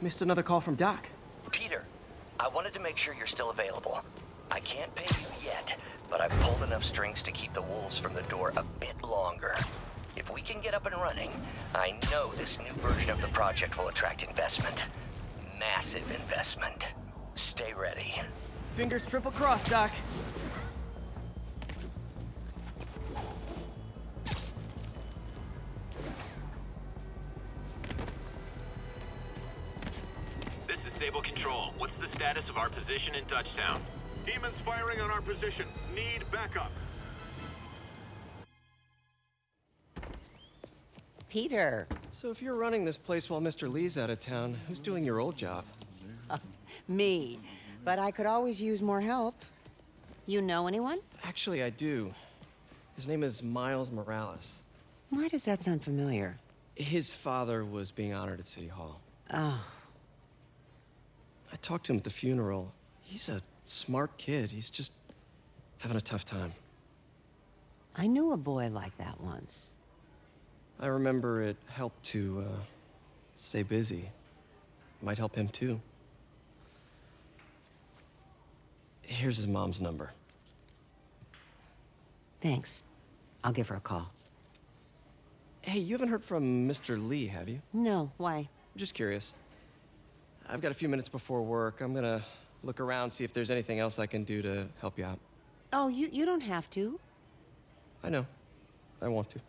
Missed another call from Doc. Peter, I wanted to make sure you're still available. I can't pay you yet, but I've pulled enough strings to keep the wolves from the door a bit longer. If we can get up and running, I know this new version of the project will attract investment. Massive investment. Stay ready. Fingers triple crossed, Doc. This is Stable Control. What's the status of our position in touchdown? Demons firing on our position. Need backup. Peter. So if you're running this place while Mr. Lee's out of town, who's doing your old job? Me. But I could always use more help. You know anyone? Actually, I do. His name is Miles Morales. Why does that sound familiar? His father was being honored at City Hall. Oh. I talked to him at the funeral. He's a smart kid. He's just having a tough time. I knew a boy like that once. I remember it helped to stay busy. Might help him too. Here's his mom's number. Thanks. I'll give her a call. Hey, you haven't heard from Mr. Lee, have you? No, why? Just curious. I've got a few minutes before work. I'm gonna look around, see if there's anything else I can do to help you out. Oh, you don't have to. I know. I want to.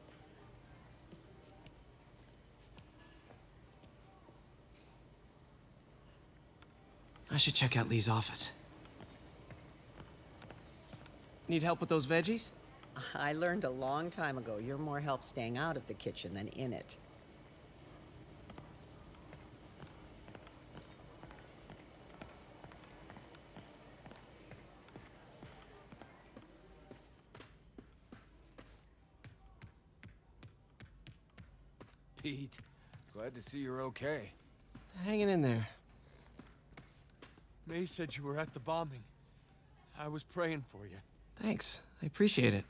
I should check out Lee's office. Need help with those veggies? I learned a long time ago you're more help staying out of the kitchen than in it. Pete, glad to see you're okay. Hanging in there. May said you were at the bombing. I was praying for you. Thanks. I appreciate it.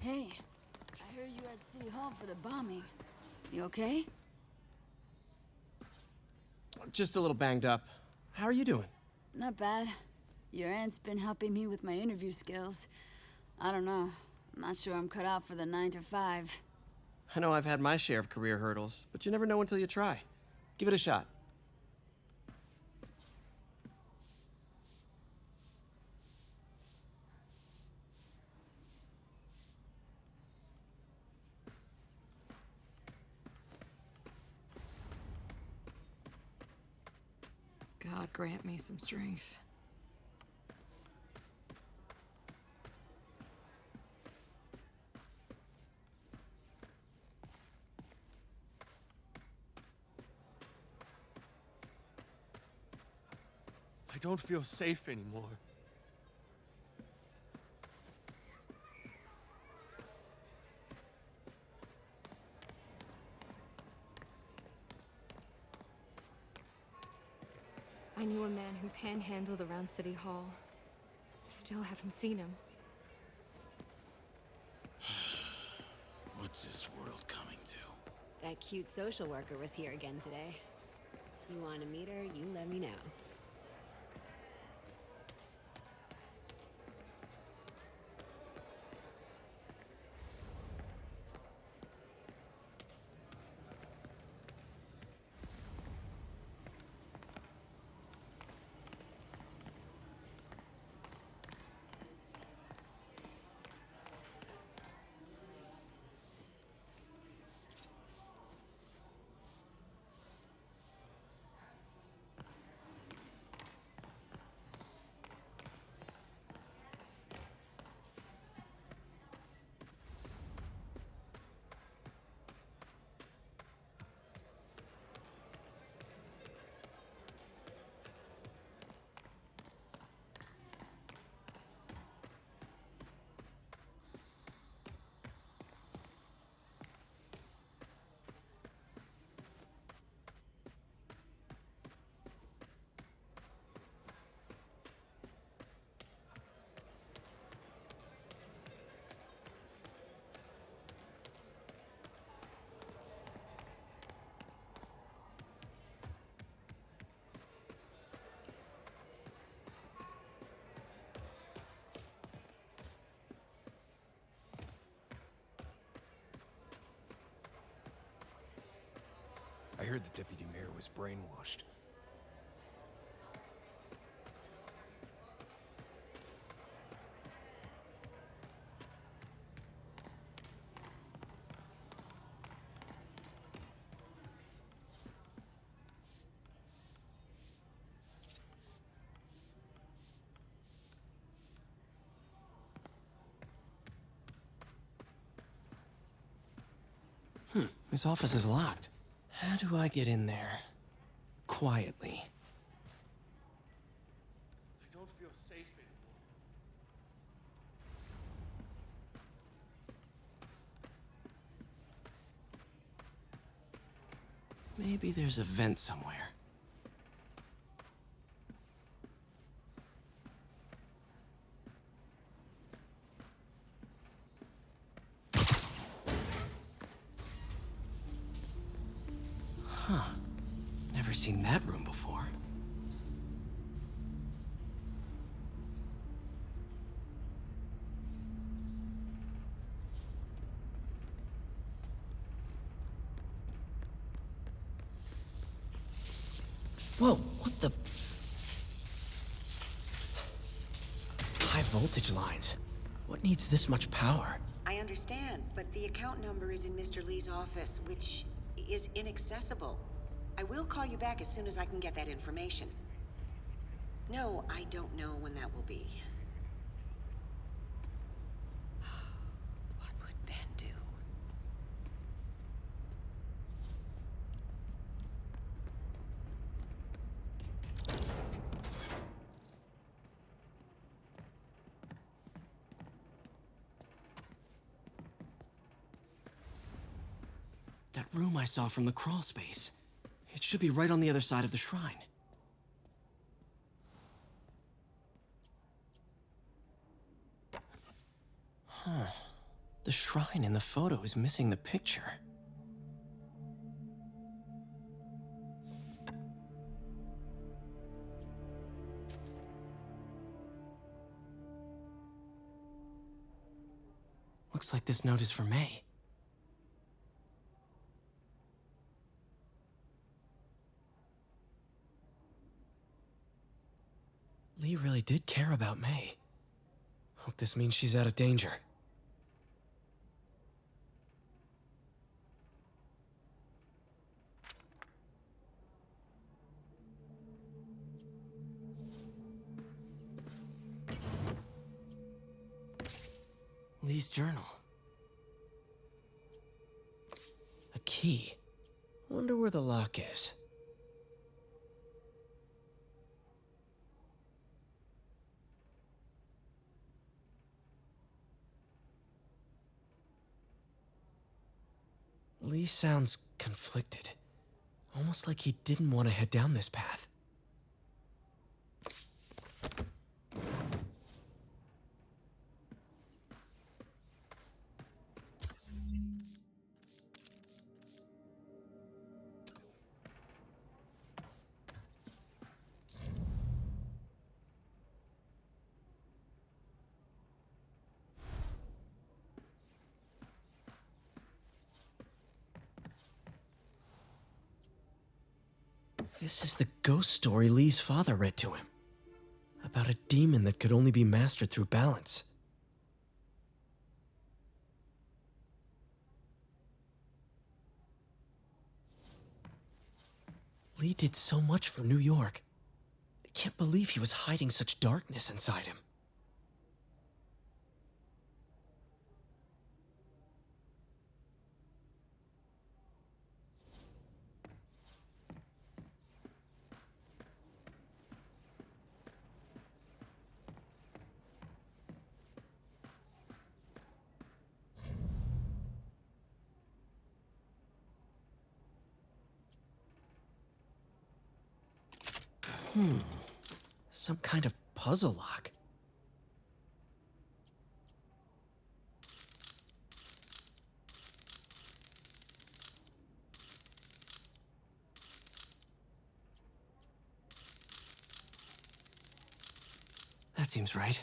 Hey, I heard you at City Hall for the bombing. You okay? Just a little banged up. How are you doing? Not bad. Your aunt's been helping me with my interview skills. I don't know. I'm not sure I'm cut out for the 9 to 5. I know I've had my share of career hurdles, but you never know until you try. Give it a shot. God grant me some strength. I don't feel safe anymore. I knew a man who panhandled around City Hall. Still haven't seen him. What's this world coming to? That cute social worker was here again today. You want to meet her, you let me know. heard the deputy mayor was brainwashed. His office is locked. How do I get in there? Quietly. I don't feel safe anymore. Maybe there's a vent somewhere. Huh. Never seen that room before. Whoa, what the? High voltage lines. What needs this much power? I understand, but the account number is in Mr. Lee's office, which is inaccessible. I will call you back as soon as I can get that information. No, I don't know when that will be. What would Ben do? That room I saw from the crawl space. It should be right on the other side of the shrine. Huh. The shrine in the photo is missing the picture. Looks like this note is for May. Lee really did care about May. Hope this means she's out of danger. Lee's journal. A key. Wonder where the lock is. Lee sounds conflicted. Almost like he didn't want to head down this path. This is the ghost story Lee's father read to him. About a demon that could only be mastered through balance. Lee did so much for New York. I can't believe he was hiding such darkness inside him. Some kind of puzzle lock. That seems right.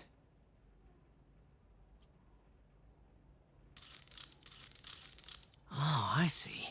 Oh, I see.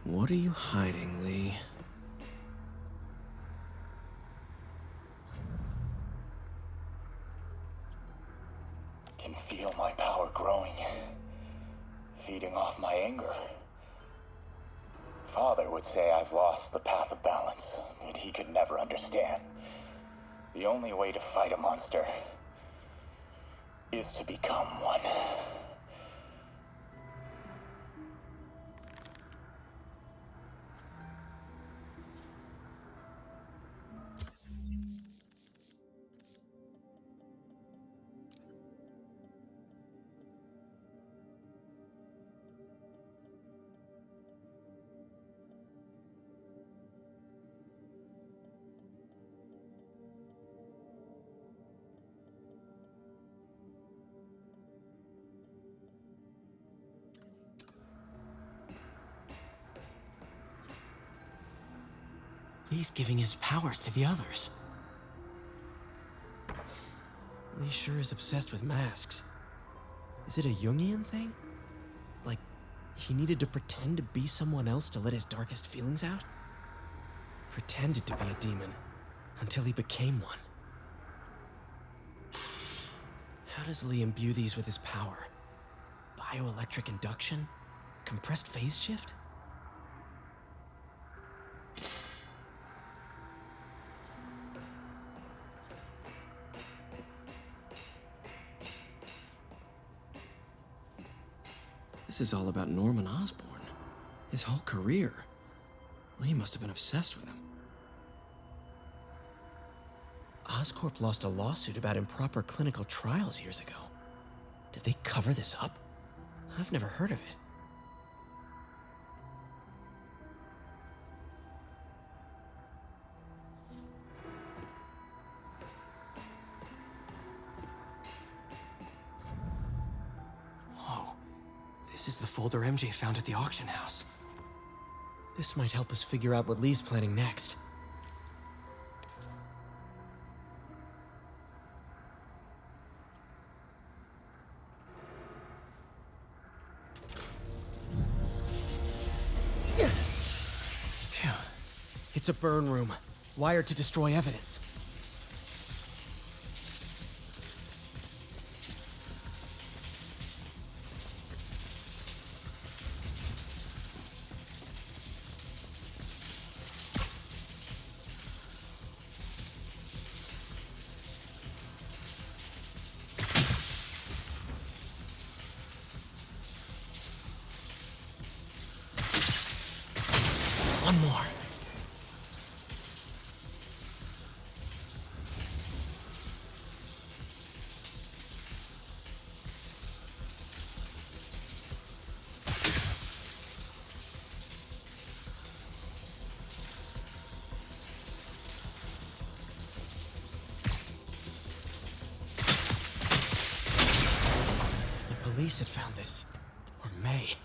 What are you hiding, Lee? Can feel my power growing, feeding off my anger. Father would say I've lost the path of balance, but he could never understand. The only way to fight a monster is to become one. Lee's giving his powers to the others. Lee sure is obsessed with masks. Is it a Jungian thing? Like, he needed to pretend to be someone else to let his darkest feelings out? Pretended to be a demon, until he became one. How does Lee imbue these with his power? Bioelectric induction? Compressed phase shift? This is all about Norman Osborn. His whole career. Lee must have been obsessed with him. Oscorp lost a lawsuit about improper clinical trials years ago. Did they cover this up? I've never heard of it. This is the folder MJ found at the auction house. This might help us figure out what Lee's planning next. Phew. It's a burn room, wired to destroy evidence. One more. The police had found this. Or may.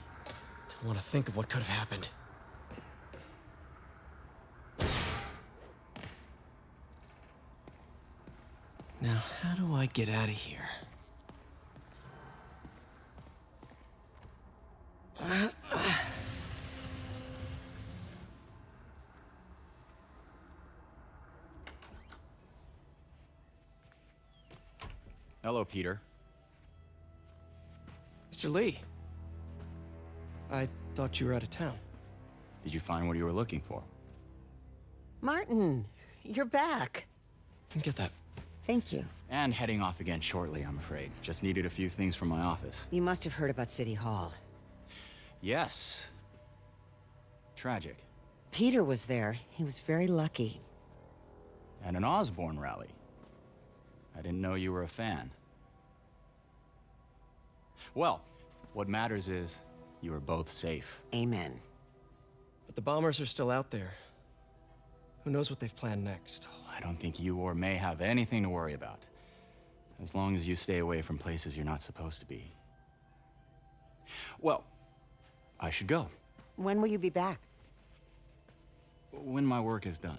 Don't want to think of what could have happened. Now, how do I get out of here? Hello, Peter. Mr. Lee. I thought you were out of town. Did you find what you were looking for? Martin, you're back. Get that. Thank you. And heading off again shortly, I'm afraid. Just needed a few things from my office. You must have heard about City Hall. Yes. Tragic. Peter was there. He was very lucky. And an Osborn rally. I didn't know you were a fan. Well, what matters is you are both safe. Amen. But the bombers are still out there. Who knows what they've planned next? I don't think you or May have anything to worry about. As long as you stay away from places you're not supposed to be. Well, I should go. When will you be back? When my work is done.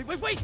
Wait!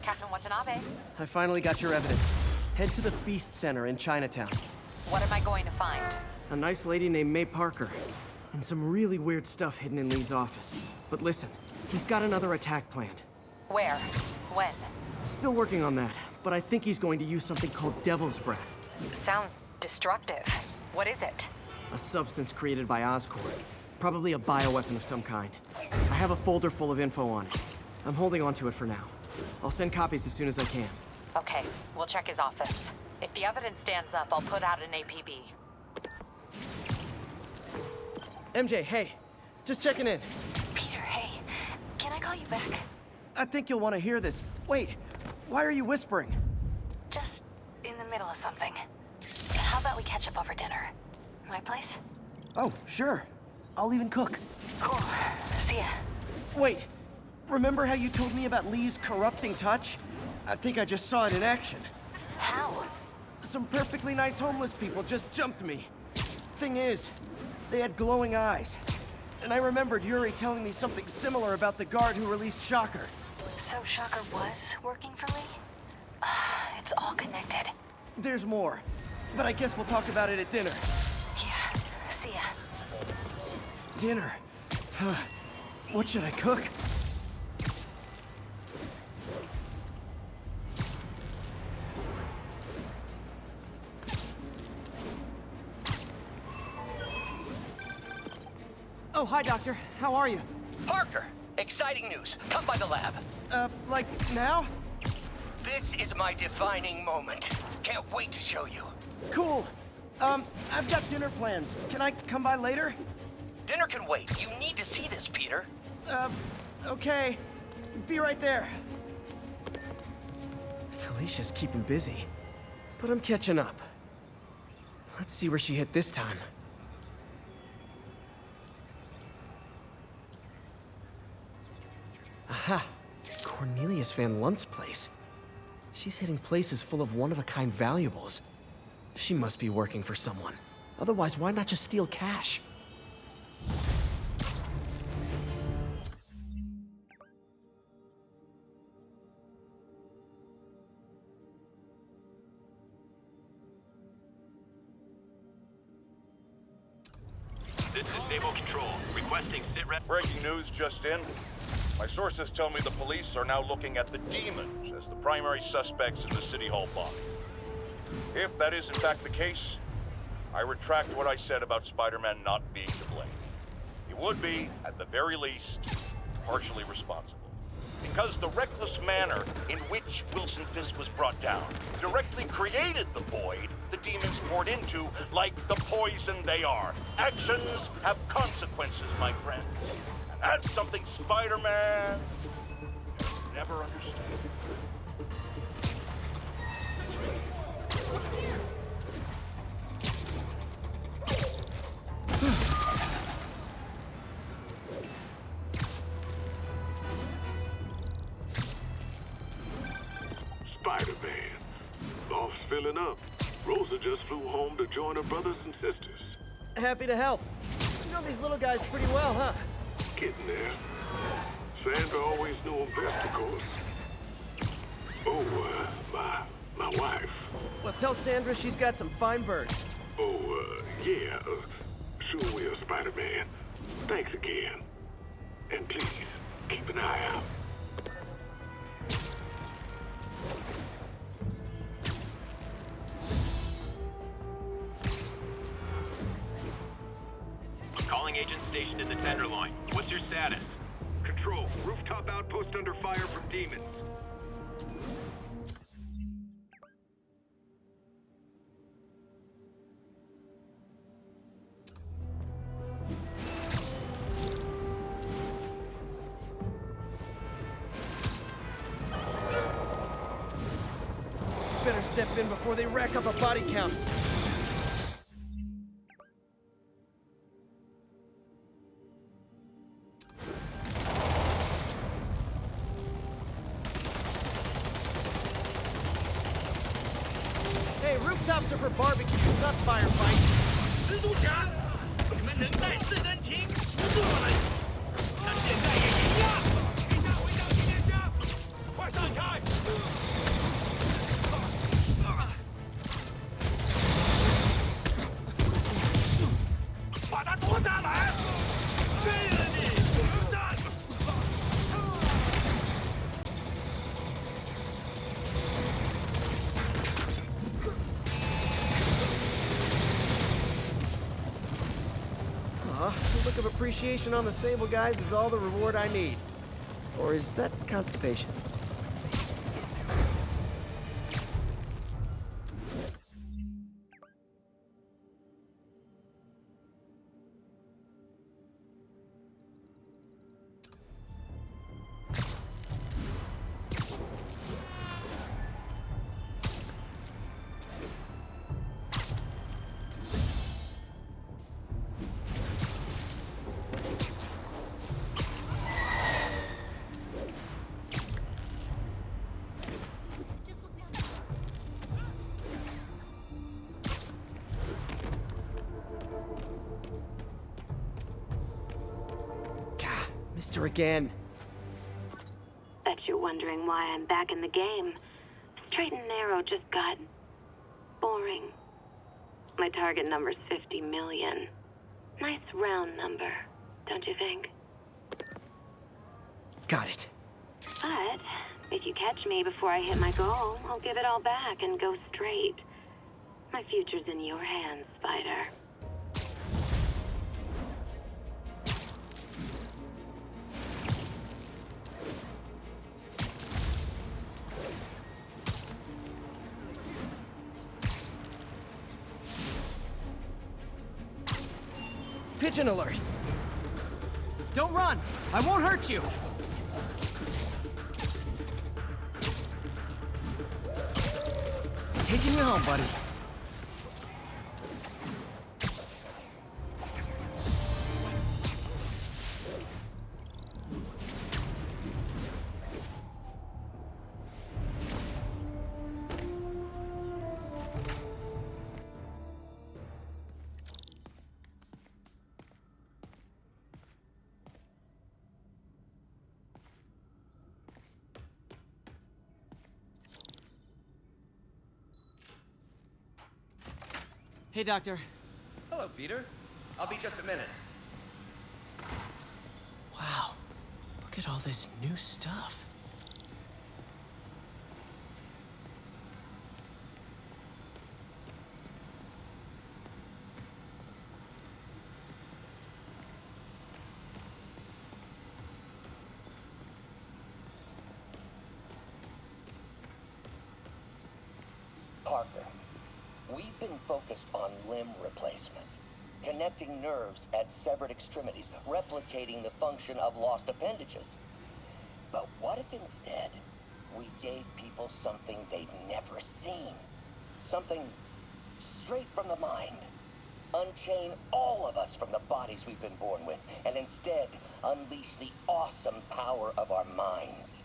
Captain Watanabe, I finally got your evidence. Head to the Feast Center in Chinatown. what am I going to find? A nice lady named May Parker. And some really weird stuff hidden in Lee's office. But listen, he's got another attack planned. Where? When? Still working on that, but I think he's going to use something called Devil's Breath. Sounds destructive. What is it? A substance created by Oscorp. Probably a bioweapon of some kind. I have a folder full of info on it. I'm holding on to it for now. I'll send copies as soon as I can. Okay, we'll check his office. If the evidence stands up, I'll put out an APB. MJ, hey. Just checking in. Peter, hey. Can I call you back? I think you'll want to hear this. Wait, why are you whispering? Just in the middle of something. How about we catch up over dinner? My place? Oh, sure. I'll even cook. Cool. See ya. Wait, remember how you told me about Lee's corrupting touch? I think I just saw it in action. How? Some perfectly nice homeless people just jumped me. Thing is, they had glowing eyes. And I remembered Yuri telling me something similar about the guard who released Shocker. So Shocker was working for Lee? It's all connected. There's more, but I guess we'll talk about it at dinner. Yeah, see ya. Dinner? What should I cook? Oh, hi, Doctor. How are you? Parker, exciting news. Come by the lab. Like now? This is my defining moment. Can't wait to show you. Cool. I've got dinner plans. Can I come by later? Dinner can wait. You need to see this, Peter. Okay. Be right there. Felicia's keeping busy, but I'm catching up. Let's see where she hit this time. Aha! Cornelius Van Lunt's place. She's hitting places full of one-of-a-kind valuables. She must be working for someone. Otherwise, why not just steal cash? This is Naval Control. Requesting sit rep. Breaking news just in. My sources tell me the police are now looking at the demons as the primary suspects in the City Hall bomb. If that is in fact the case, I retract what I said about Spider-Man not being to blame. He would be, at the very least, partially responsible. Because the reckless manner in which Wilson Fisk was brought down directly created the void the demons poured into, like the poison they are. Actions have consequences, my friend. And that's something Spider-Man never understood. Spider-Man. Loft's filling up. Rosa just flew home to join her brothers and sisters. Happy to help. You know these little guys pretty well, huh? Getting there. Sandra always knew him best, of course. Oh, my wife. Well, tell Sandra she's got some fine birds. Oh, yeah. Sure will, Spider-Man. Thanks again. And please, keep an eye out. Calling agent stationed in the Tenderloin. What's your status? Control, rooftop outpost under fire from demons. better step in before they rack up a body count. Hey, rooftops are for barbecue, not firefights. 蜘蛛侠，你们能耐4人停，不住我们。那现在也赢了！回家，回家，纪念家，快散开！把他拖下来！废了你！不散！ A look of appreciation on the Sable guys is all the reward I need. Or is that constipation? Mr. Again. Bet you're wondering why I'm back in the game. Straight and narrow just got boring. My target number's 50 million. Nice round number, don't you think? Got it. But if you catch me before I hit my goal, I'll give it all back and go straight. My future's in your hands, Spider. Pigeon alert! Don't run! I won't hurt you! Taking you home, buddy. Hey, Doctor. Hello, Peter. I'll be just a minute. Wow. Look at all this new stuff. Parker, we've been focused on limb replacement, connecting nerves at severed extremities, replicating the function of lost appendages. But what if instead we gave people something they've never seen? Something straight from the mind. Unchain all of us from the bodies we've been born with, and instead unleash the awesome power of our minds.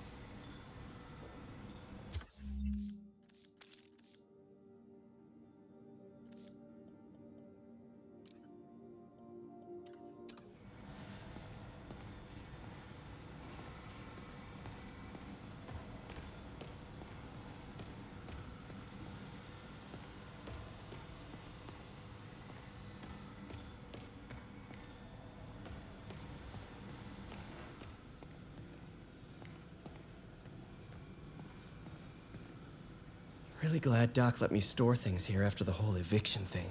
Really glad Doc let me store things here after the whole eviction thing.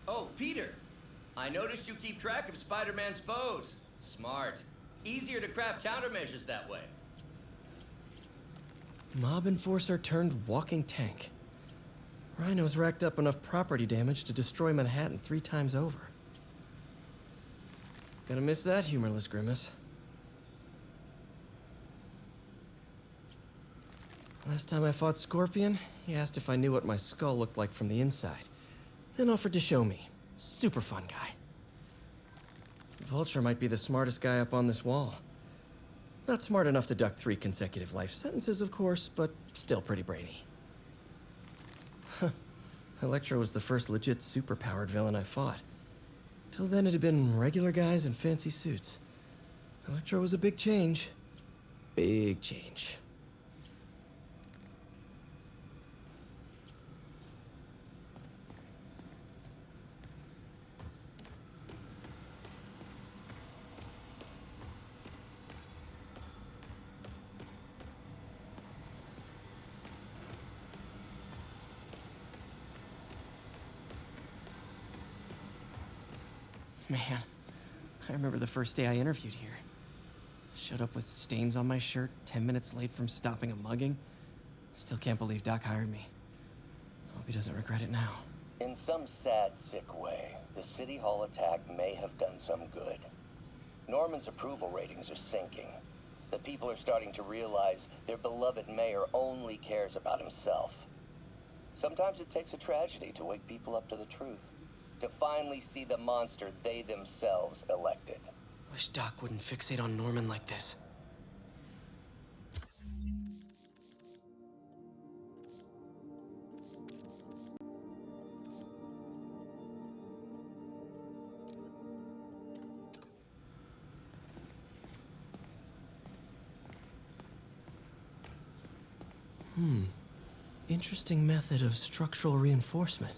Oh, Peter! I noticed you keep track of Spider-Man's foes. Smart. Easier to craft countermeasures that way. Mob enforcer turned walking tank. Rhino's racked up enough property damage to destroy Manhattan 3 times over. Gonna miss that humorless grimace. Last time I fought Scorpion, he asked if I knew what my skull looked like from the inside, then offered to show me. Super fun guy. Vulture might be the smartest guy up on this wall. Not smart enough to duck 3 consecutive life sentences, of course, but still pretty brainy. Electro was the first legit super-powered villain I fought. Till then, it had been regular guys in fancy suits. Electro was a big change. Big change. Man, I remember the first day I interviewed here. Showed up with stains on my shirt, 10 minutes late from stopping a mugging. Still can't believe Doc hired me. Hope he doesn't regret it now. In some sad, sick way, the City Hall attack may have done some good. Norman's approval ratings are sinking. The people are starting to realize their beloved mayor only cares about himself. Sometimes it takes a tragedy to wake people up to the truth. To finally see the monster they themselves elected. Wish Doc wouldn't fixate on Norman like this. Interesting method of structural reinforcement.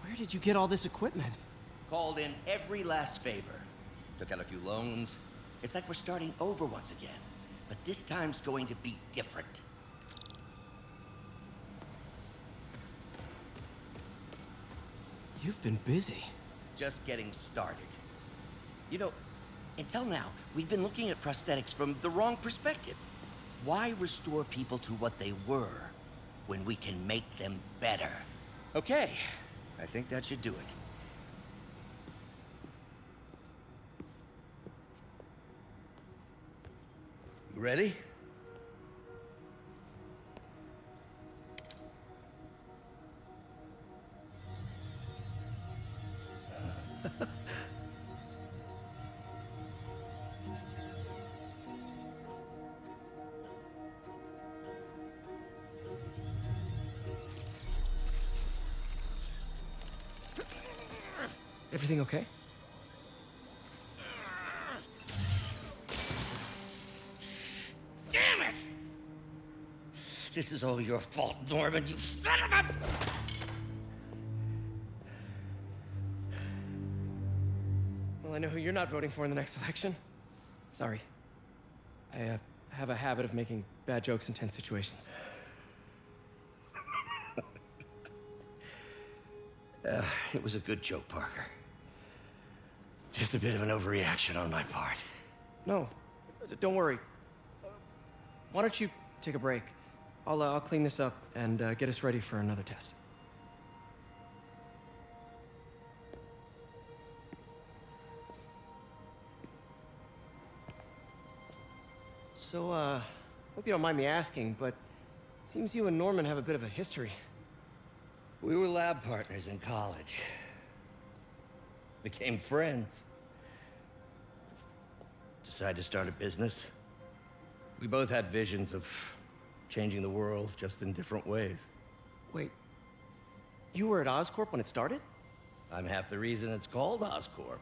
Where did you get all this equipment? Called in every last favor. Took out a few loans. It's like we're starting over once again. But this time's going to be different. You've been busy. Just getting started. You know, until now, we've been looking at prosthetics from the wrong perspective. Why restore people to what they were when we can make them better? Okay, I think that should do it. You ready? Everything okay? Damn it! This is all your fault, Norman, you son of a... Well, I know who you're not voting for in the next election. Sorry. I have a habit of making bad jokes in tense situations. It was a good joke, Parker. Just a bit of an overreaction on my part. No, don't worry. Why don't you take a break? I'll clean this up and get us ready for another test. So, hope you don't mind me asking, but it seems you and Norman have a bit of a history. We were lab partners in college. Became friends. Decided to start a business. We both had visions of changing the world, just in different ways. Wait, you were at Oscorp when it started? I'm half the reason it's called Oscorp.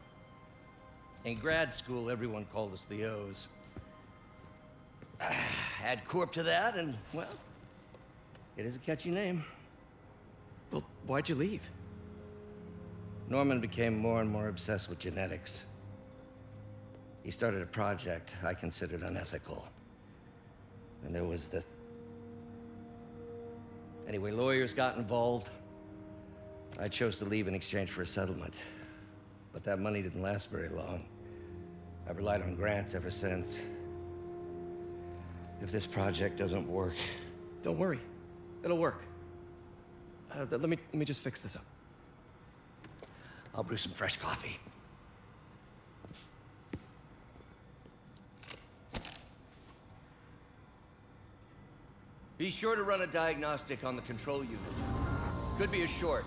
In grad school, everyone called us the O's. Add Corp to that, and, well, it is a catchy name. Well, why'd you leave? Norman became more and more obsessed with genetics. He started a project I considered unethical. And there was this... Anyway, lawyers got involved. I chose to leave in exchange for a settlement. But that money didn't last very long. I've relied on grants ever since. If this project doesn't work... Don't worry. It'll work. Let me just fix this up. I'll brew some fresh coffee. Be sure to run a diagnostic on the control unit. Could be a short.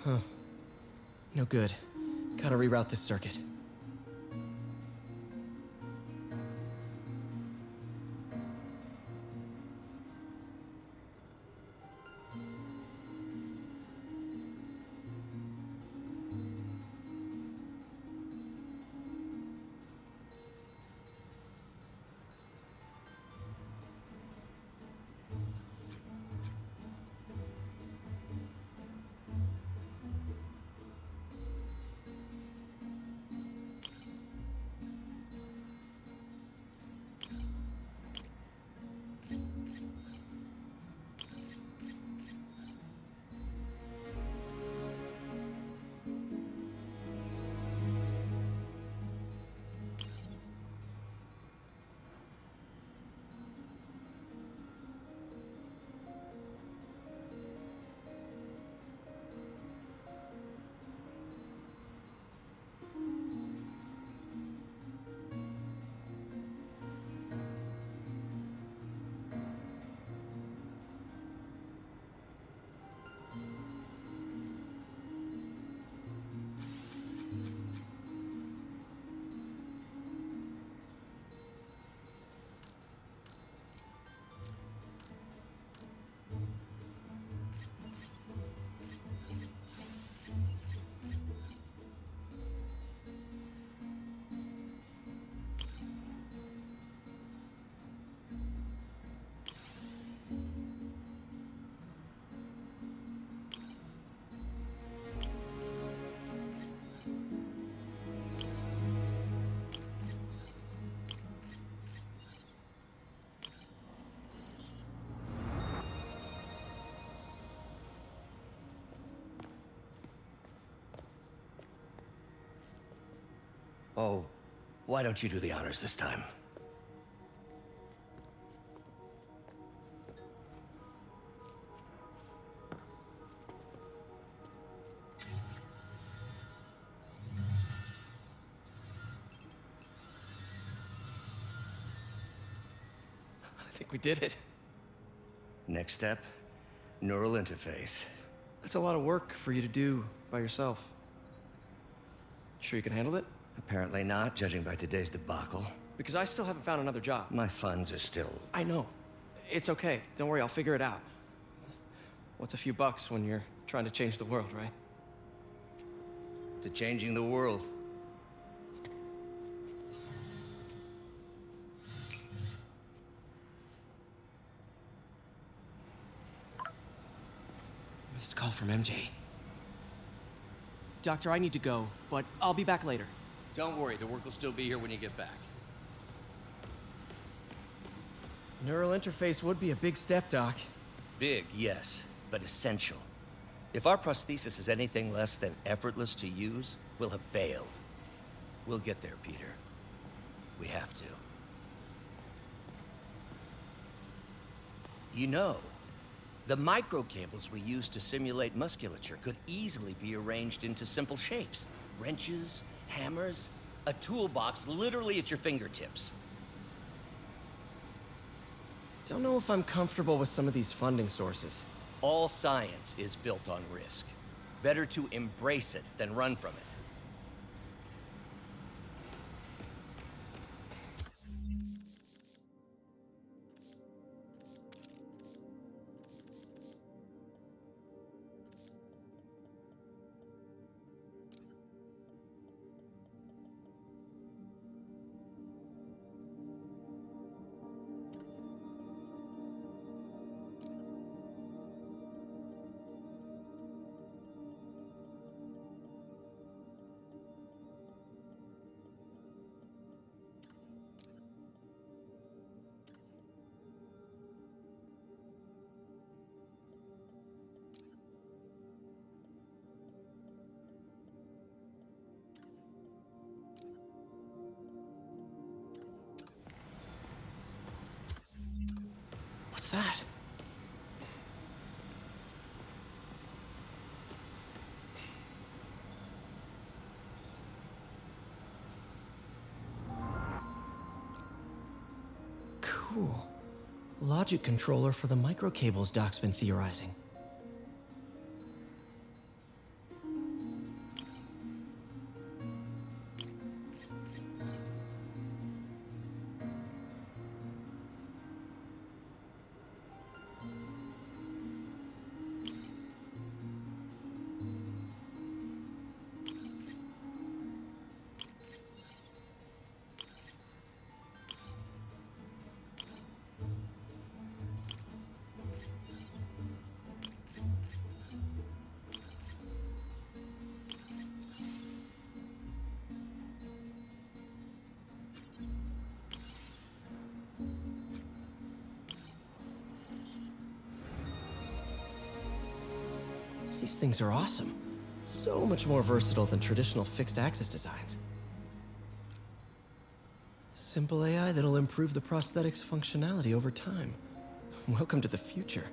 Huh. No good. Gotta reroute this circuit. Oh, why don't you do the honors this time? I think we did it. Next step, neural interface. That's a lot of work for you to do by yourself. Sure you can handle it? Apparently not, judging by today's debacle. Because I still haven't found another job. My funds are still... I know. It's okay. Don't worry, I'll figure it out. What's a few bucks when you're trying to change the world, right? To changing the world. Missed call from MJ. Doctor, I need to go, but I'll be back later. Don't worry, the work will still be here when you get back. Neural interface would be a big step, Doc. Big, yes, but essential. If our prosthesis is anything less than effortless to use, we'll have failed. We'll get there, Peter. We have to. You know, the microcables we use to simulate musculature could easily be arranged into simple shapes. Wrenches, hammers, a toolbox literally at your fingertips. Don't know if I'm comfortable with some of these funding sources. All science is built on risk. Better to embrace it than run from it. that? Cool. Logic controller for the microcables Doc's been theorizing. These things are awesome. So much more versatile than traditional fixed-axis designs. Simple AI that'll improve the prosthetic's functionality over time. Welcome to the future.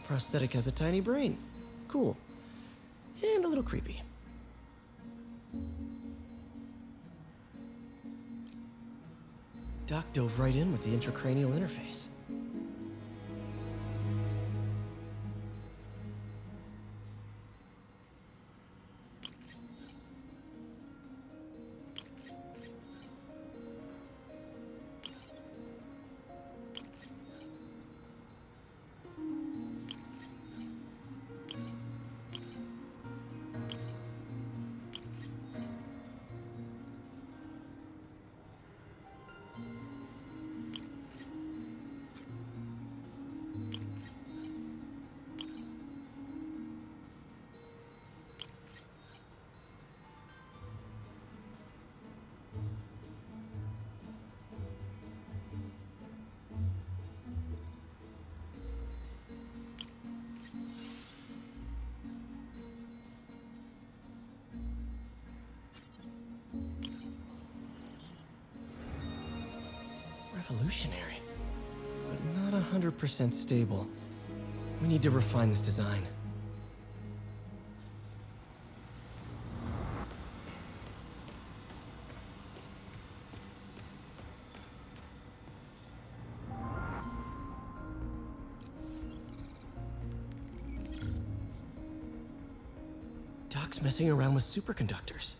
Prosthetic has a tiny brain. Cool. And a little creepy. Doc dove right in with the intracranial interface. Revolutionary, but not 100% stable. We need to refine this design. Doc's messing around with superconductors.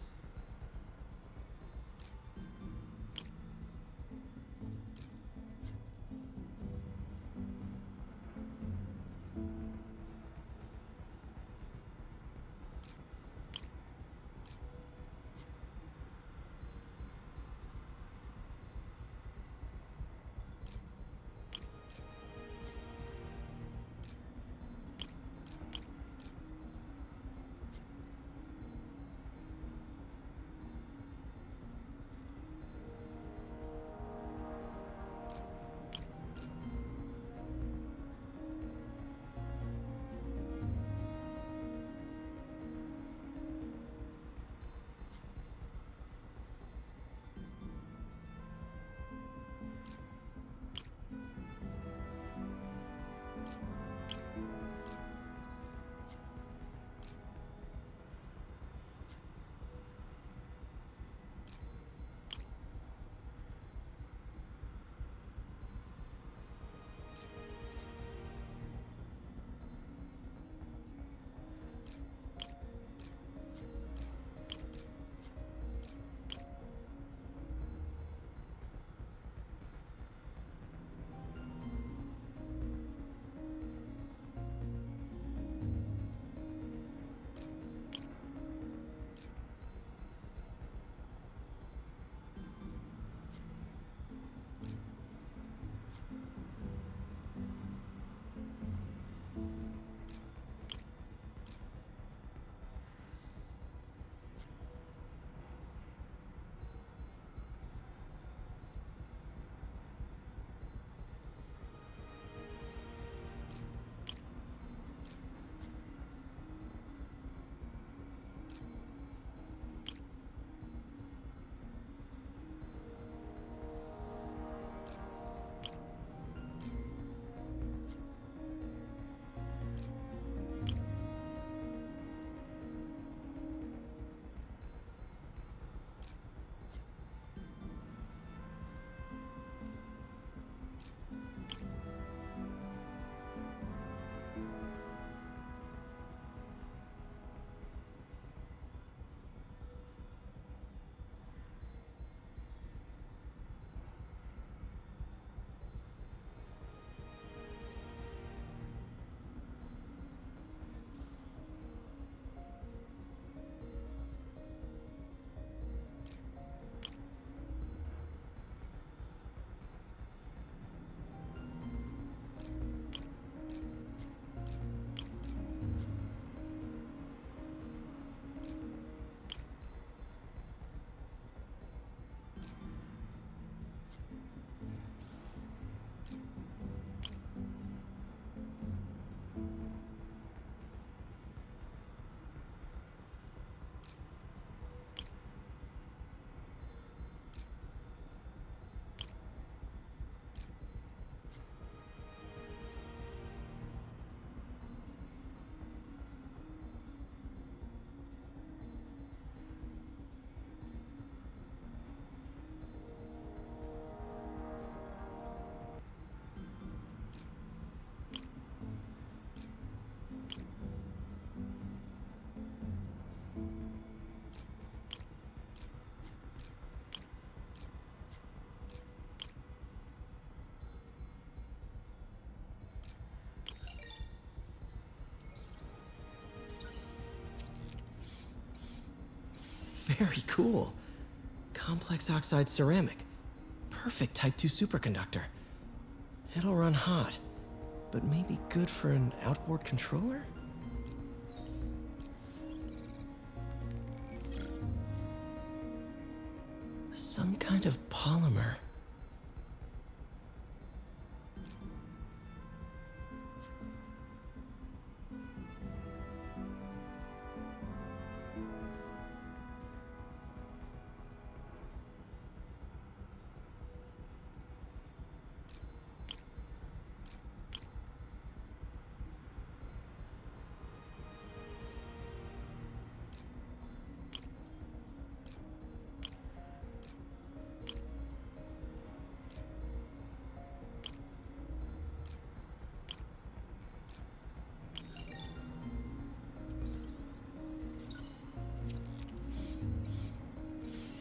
Very cool. Complex oxide ceramic. Perfect Type 2 superconductor. It'll run hot, but maybe good for an outboard controller? Some kind of polymer.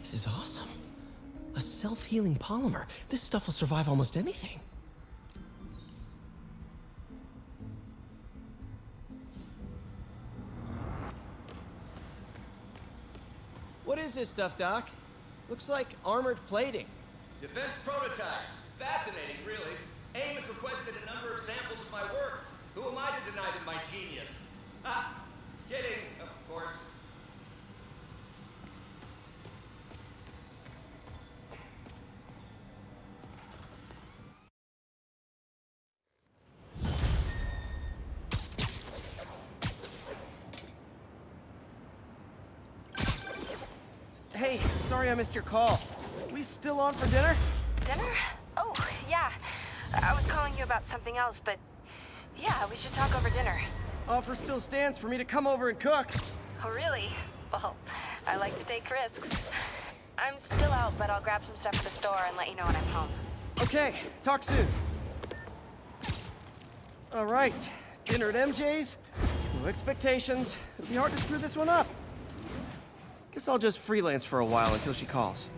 This is awesome. A self-healing polymer. This stuff will survive almost anything. What is this stuff, Doc? Looks like armored plating. Defense prototypes. Fascinating, really. AIM has requested a number of samples of my work. Who am I to deny them my genius? Ah, kidding, of course. Hey, sorry I missed your call. We still on for dinner? Dinner? Oh, yeah. I was calling you about something else, but yeah, we should talk over dinner. Offer still stands for me to come over and cook. Oh, really? Well, I like to take risks. I'm still out, but I'll grab some stuff at the store and let you know when I'm home. Okay, talk soon. All right, dinner at MJ's. No expectations. It'll be hard to screw this one up. Guess I'll just freelance for a while until she calls.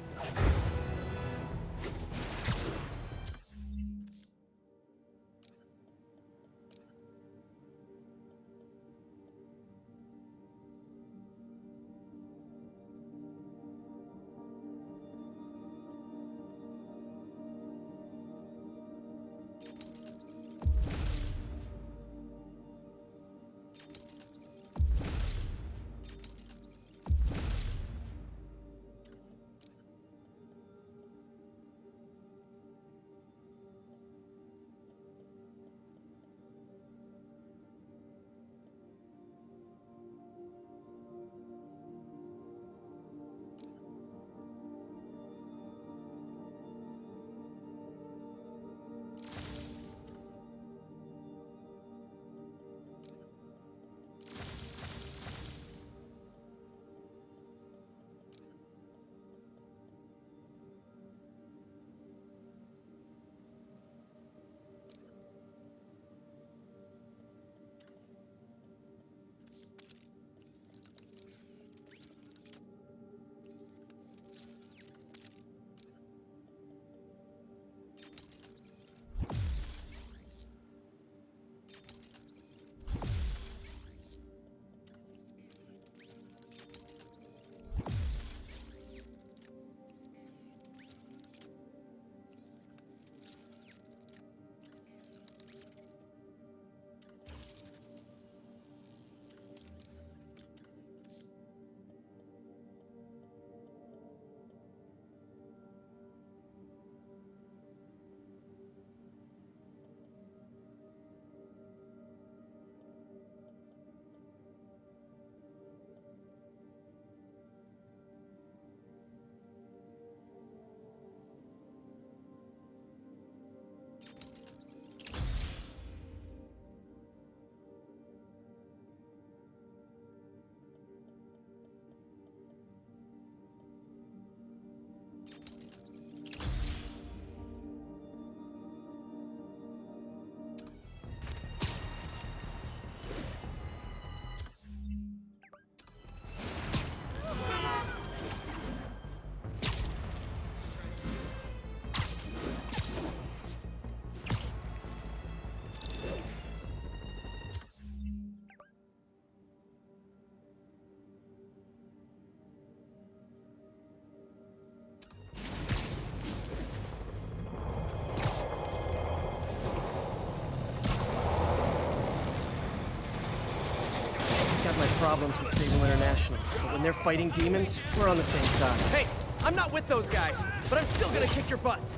problems with Sable International, but when they're fighting demons, we're on the same side. Hey, I'm not with those guys, but I'm still gonna kick your butts.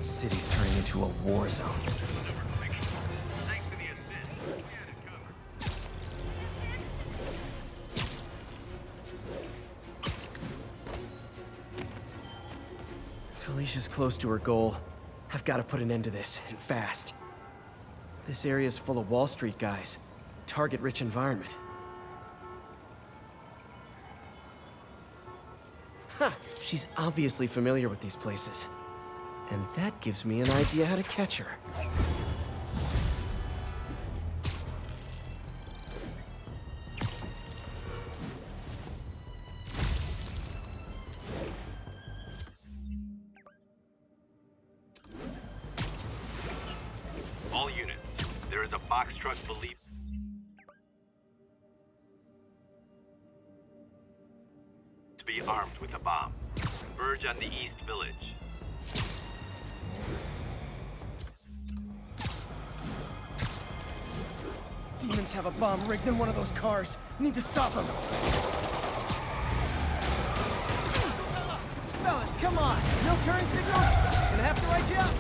City's turning into a war zone. Felicia's close to her goal. I've got to put an end to this, and fast. This area's full of Wall Street guys. Target-rich environment. Huh, she's obviously familiar with these places. And that gives me an idea how to catch her. All units, there is a box truck believed to be armed with a bomb. Converge on the East Village. Demons have a bomb rigged in one of those cars. Need to stop them. Fellas, come on. No turn signals? Gonna have to write you up.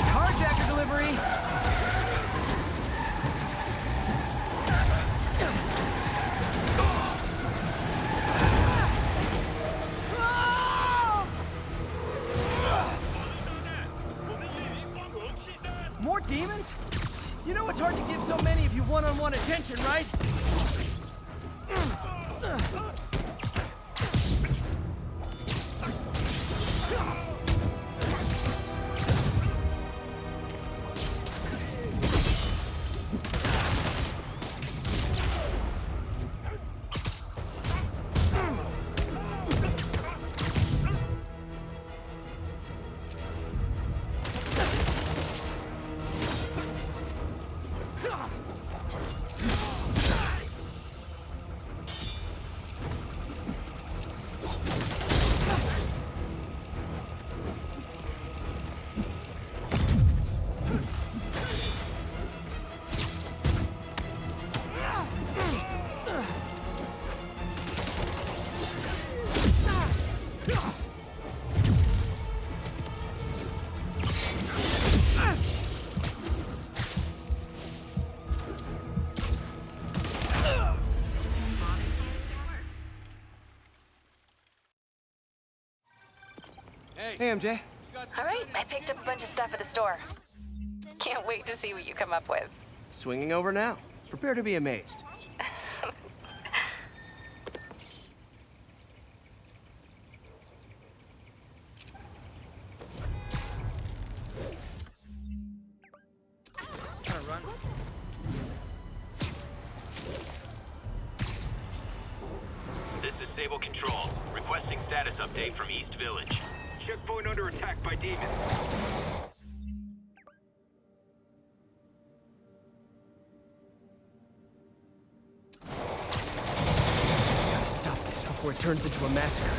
Carjacker delivery. More demons? You know it's hard to give so many of you one-on-one attention, right? Hey, MJ. All right, I picked up a bunch of stuff at the store. Can't wait to see what you come up with. Swinging over now. Prepare to be amazed. This is Stable Control. Requesting status update from East Village. Checkpoint under attack by demons. Gotta stop this before it turns into a massacre.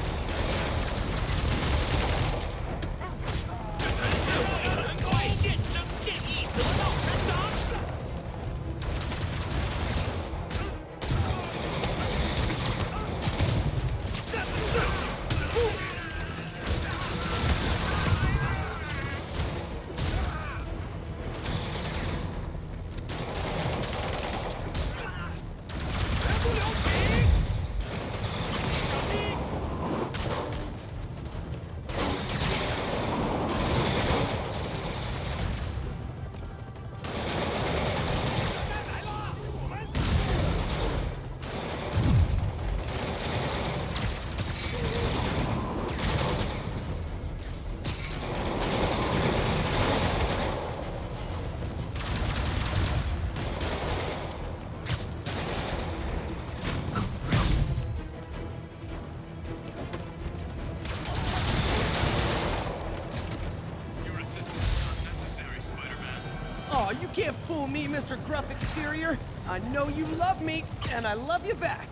you can't fool me, Mr. Gruff Exterior. I know you love me, and I love you back.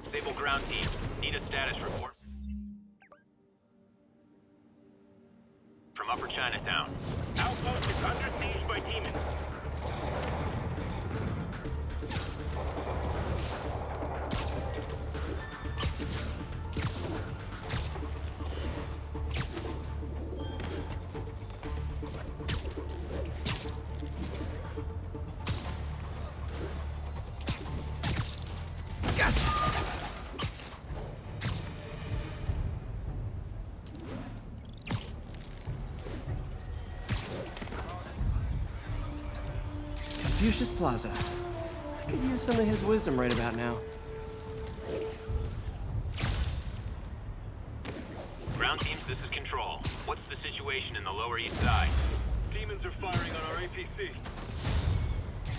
Stable ground team. Need a status report. From Upper Chinatown. Outpost is under siege by demons. Confucius Plaza. I could use some of his wisdom right about now. Ground teams, this is Control. What's the situation in the Lower East Side? Demons are firing on our APC.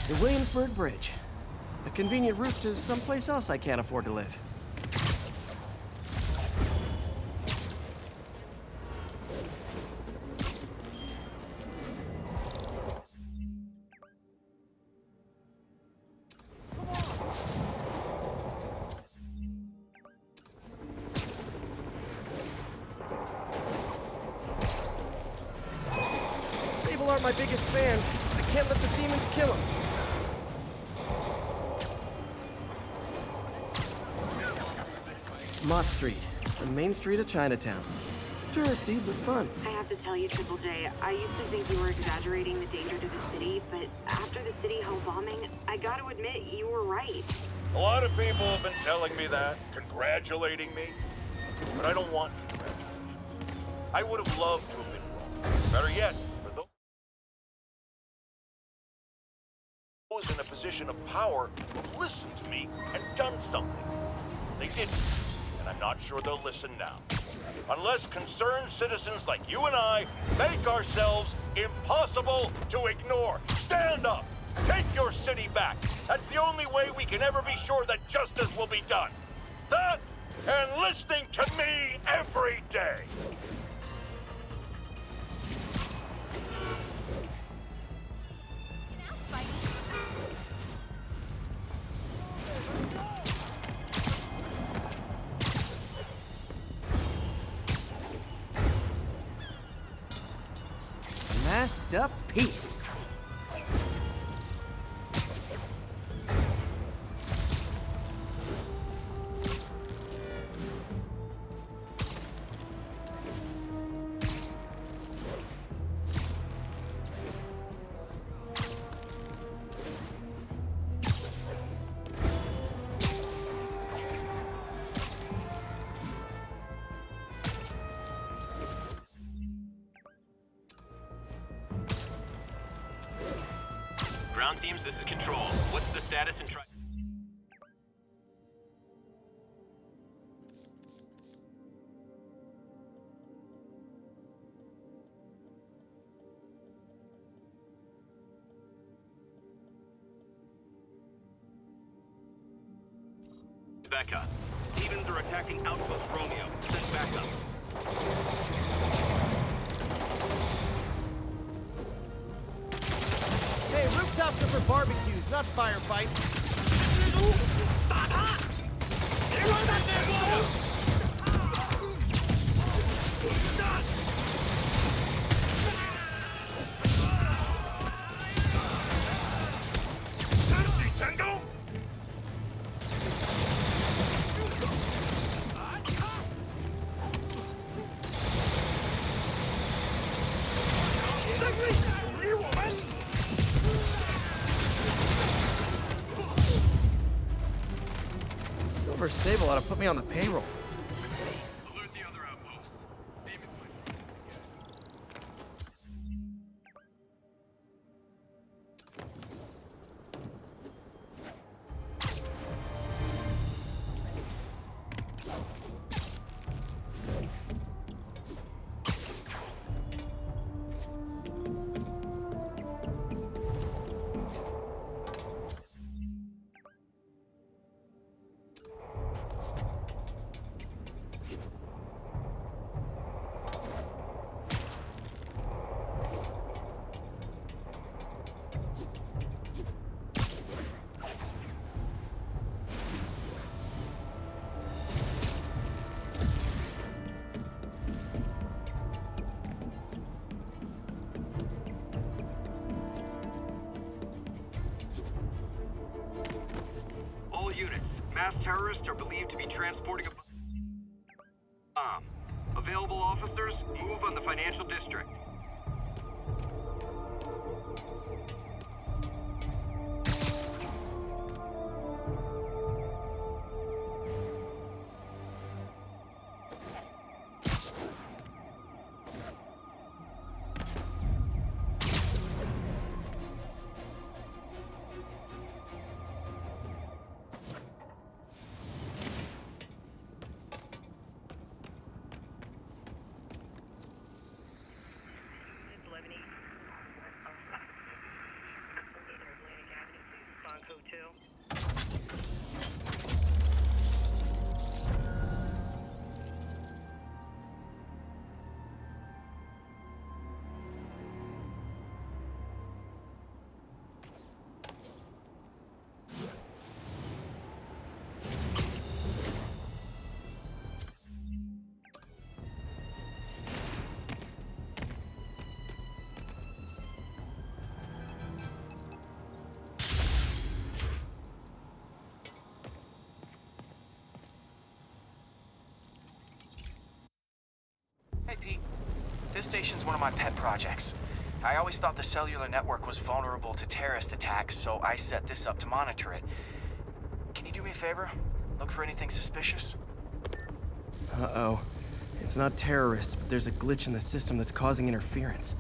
The Williamsburg Bridge. A convenient route to someplace else I can't afford to live. Sable aren't my biggest fans. I can't let the demons kill them. Mott Street, the main street of Chinatown. Touristy, but fun. I have to tell you, Triple J, I used to think you were exaggerating the danger to the city, but after the City Hall bombing, I gotta admit, you were right. A lot of people have been telling me that, congratulating me, but I don't want congratulations. I would have loved to have been wrong. Better yet, for those in a position of power who have listened to me and done something. They didn't, and I'm not sure they'll listen now. Unless concerned citizens like you and I make ourselves impossible to ignore. Stand up! Take your city back! That's the only way we can ever be sure that justice will be done. That and listening to me every day! Masked up peace. Ground teams, this is Control. What's the status and try... Becca. Demons are attacking Outpost Romeo. Send backup. Hey, rooftops are for barbecues, not firefights. Silver Sable ought to put me on the payroll. Alert the other outposts. Demons might... believed to be transporting a bomb. Available officers, move on the financial district. Hey, Pete. This station's one of my pet projects. I always thought the cellular network was vulnerable to terrorist attacks, so I set this up to monitor it. Can you do me a favor? Look for anything suspicious? Uh-oh. It's not terrorists, but there's a glitch in the system that's causing interference.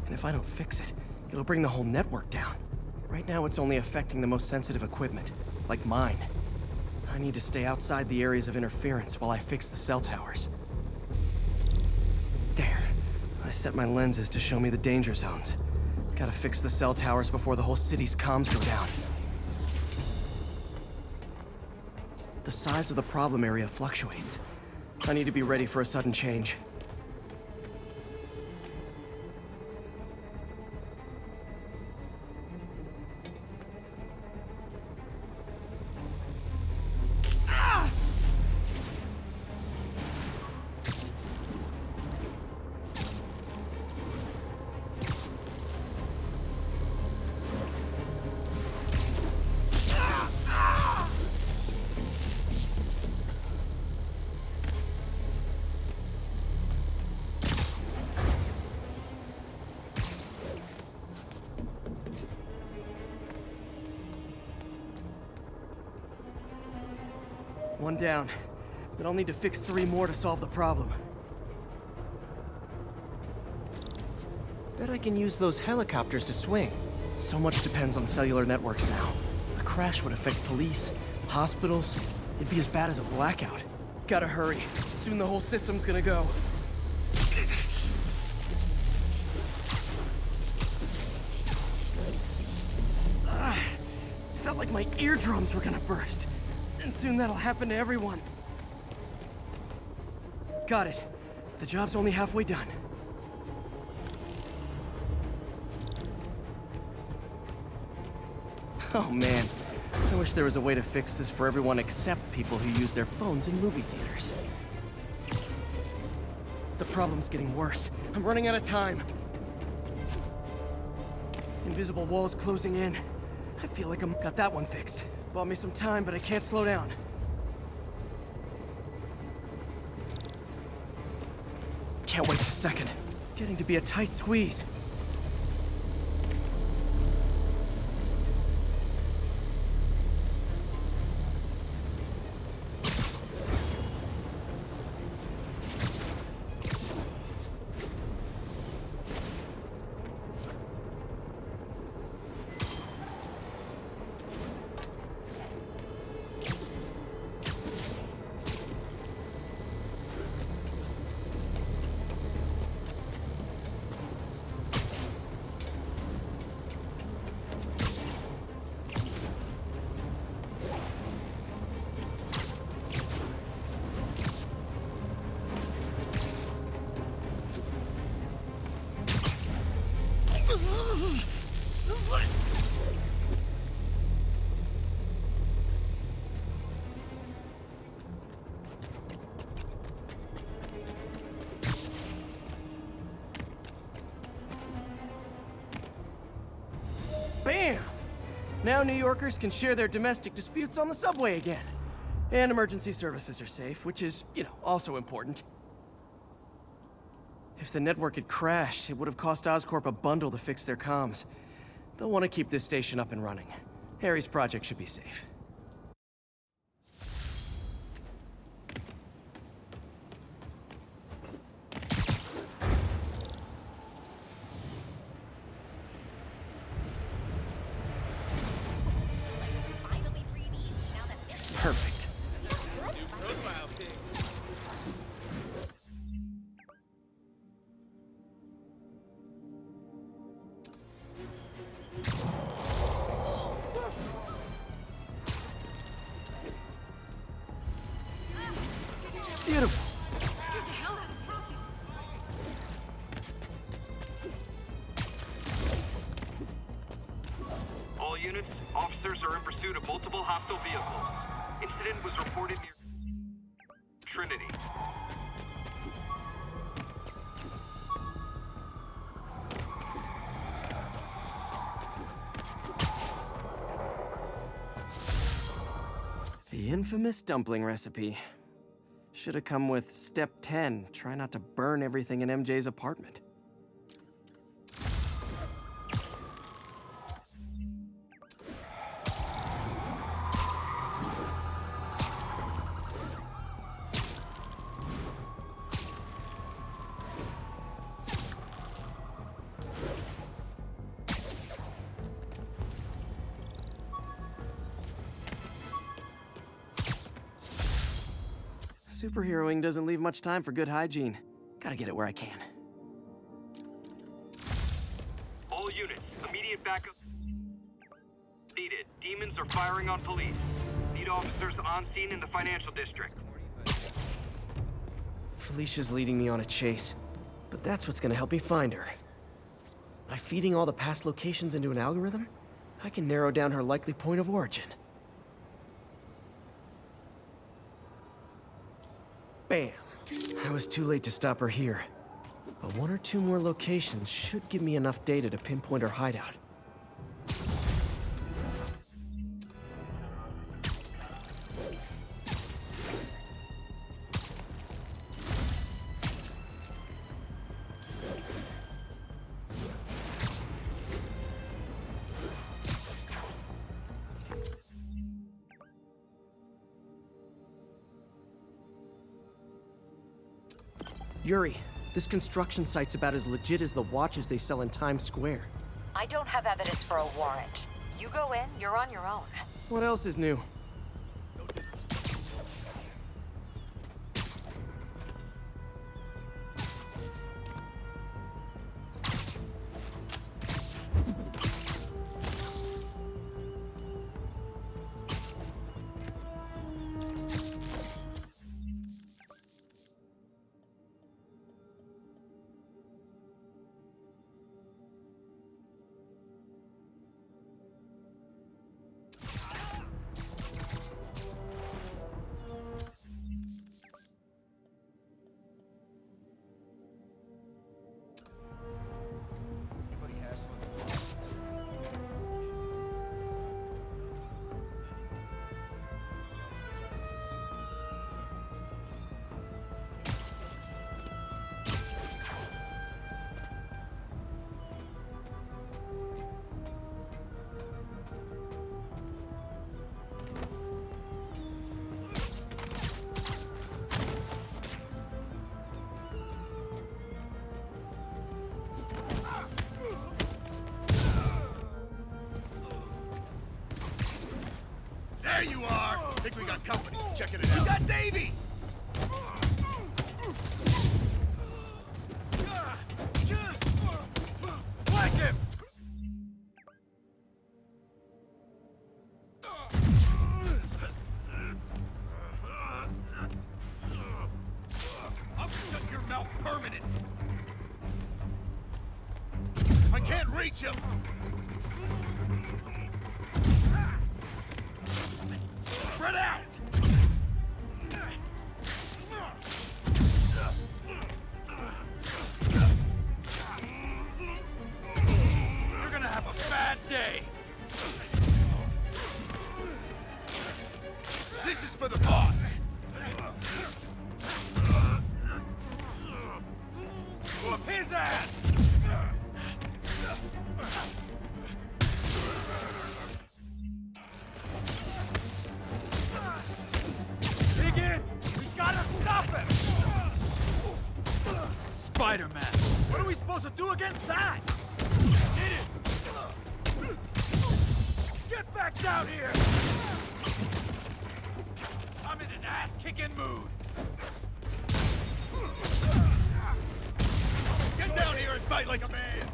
And if I don't fix it, it'll bring the whole network down. Right now, it's only affecting the most sensitive equipment, like mine. I need to stay outside the areas of interference while I fix the cell towers. There. I set my lenses to show me the danger zones. Gotta fix the cell towers before the whole city's comms go down. The size of the problem area fluctuates. I need to be ready for a sudden change. One down, but I'll need to fix 3 more to solve the problem. Bet I can use those helicopters to swing. So much depends on cellular networks now. A crash would affect police, hospitals. It'd be as bad as a blackout. Gotta hurry. Soon the whole system's gonna go. Felt like my eardrums were gonna burst. And soon that'll happen to everyone. Got it. The job's only halfway done. Oh man, I wish there was a way to fix this for everyone except people who use their phones in movie theaters. The problem's getting worse. I'm running out of time. Invisible walls closing in. I feel like I'm got that one fixed. Bought me some time, but I can't slow down. Can't wait a second. Getting to be a tight squeeze. Bam! Now New Yorkers can share their domestic disputes on the subway again. And emergency services are safe, which is, also important. If the network had crashed, it would have cost Oscorp a bundle to fix their comms. They'll want to keep this station up and running. Harry's project should be safe. Perfect. Beautiful. All units, officers are in pursuit of multiple hostile vehicles. Incident was reported near Trinity. The infamous dumpling recipe. Should have come with step 10. Try not to burn everything in MJ's apartment. Superheroing doesn't leave much time for good hygiene. Gotta get it where I can. All units, immediate backup needed. Demons are firing on police. Need officers on scene in the financial district. Felicia's leading me on a chase, but that's what's gonna help me find her. By feeding all the past locations into an algorithm, I can narrow down her likely point of origin. Bam! I was too late to stop her here. But one or two more locations should give me enough data to pinpoint her hideout. Yuri, this construction site's about as legit as the watches they sell in Times Square. I don't have evidence for a warrant. You go in, you're on your own. What else is new? There you are! Think we got company. Checking it out. We got Davey! Flank him! I'll shut your mouth permanent! I can't reach him! Spread out! You're gonna have a bad day! This is for the boss! Whoop his ass! Pigeon! We gotta stop him! Spider-Man! What are we supposed to do against that? Hit it! Get back down here! I'm in an ass-kicking mood! Get down here and fight like a man!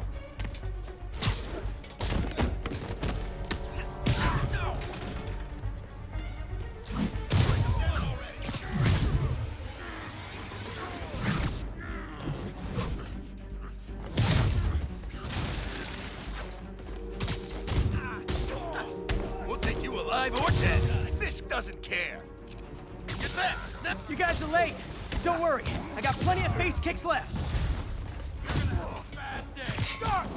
We'll take you alive or dead. Fisk doesn't care. Get back! You guys are late. Don't worry. I got plenty of face kicks left. Bad day. Start!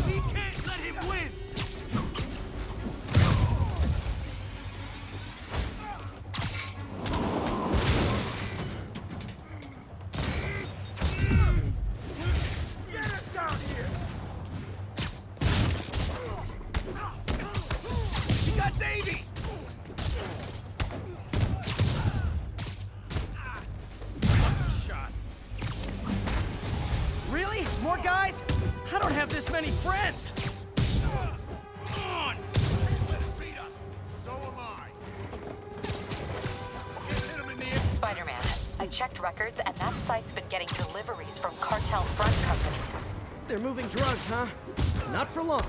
We can't let him win! Get us down here! You got Davey! Shot. Really? More guys? I don't have this many friends. Come on! Let him beat us. So am I. Hit him in the air. Spider-Man, I checked records and that site's been getting deliveries from cartel front companies. They're moving drugs, huh? Not for long.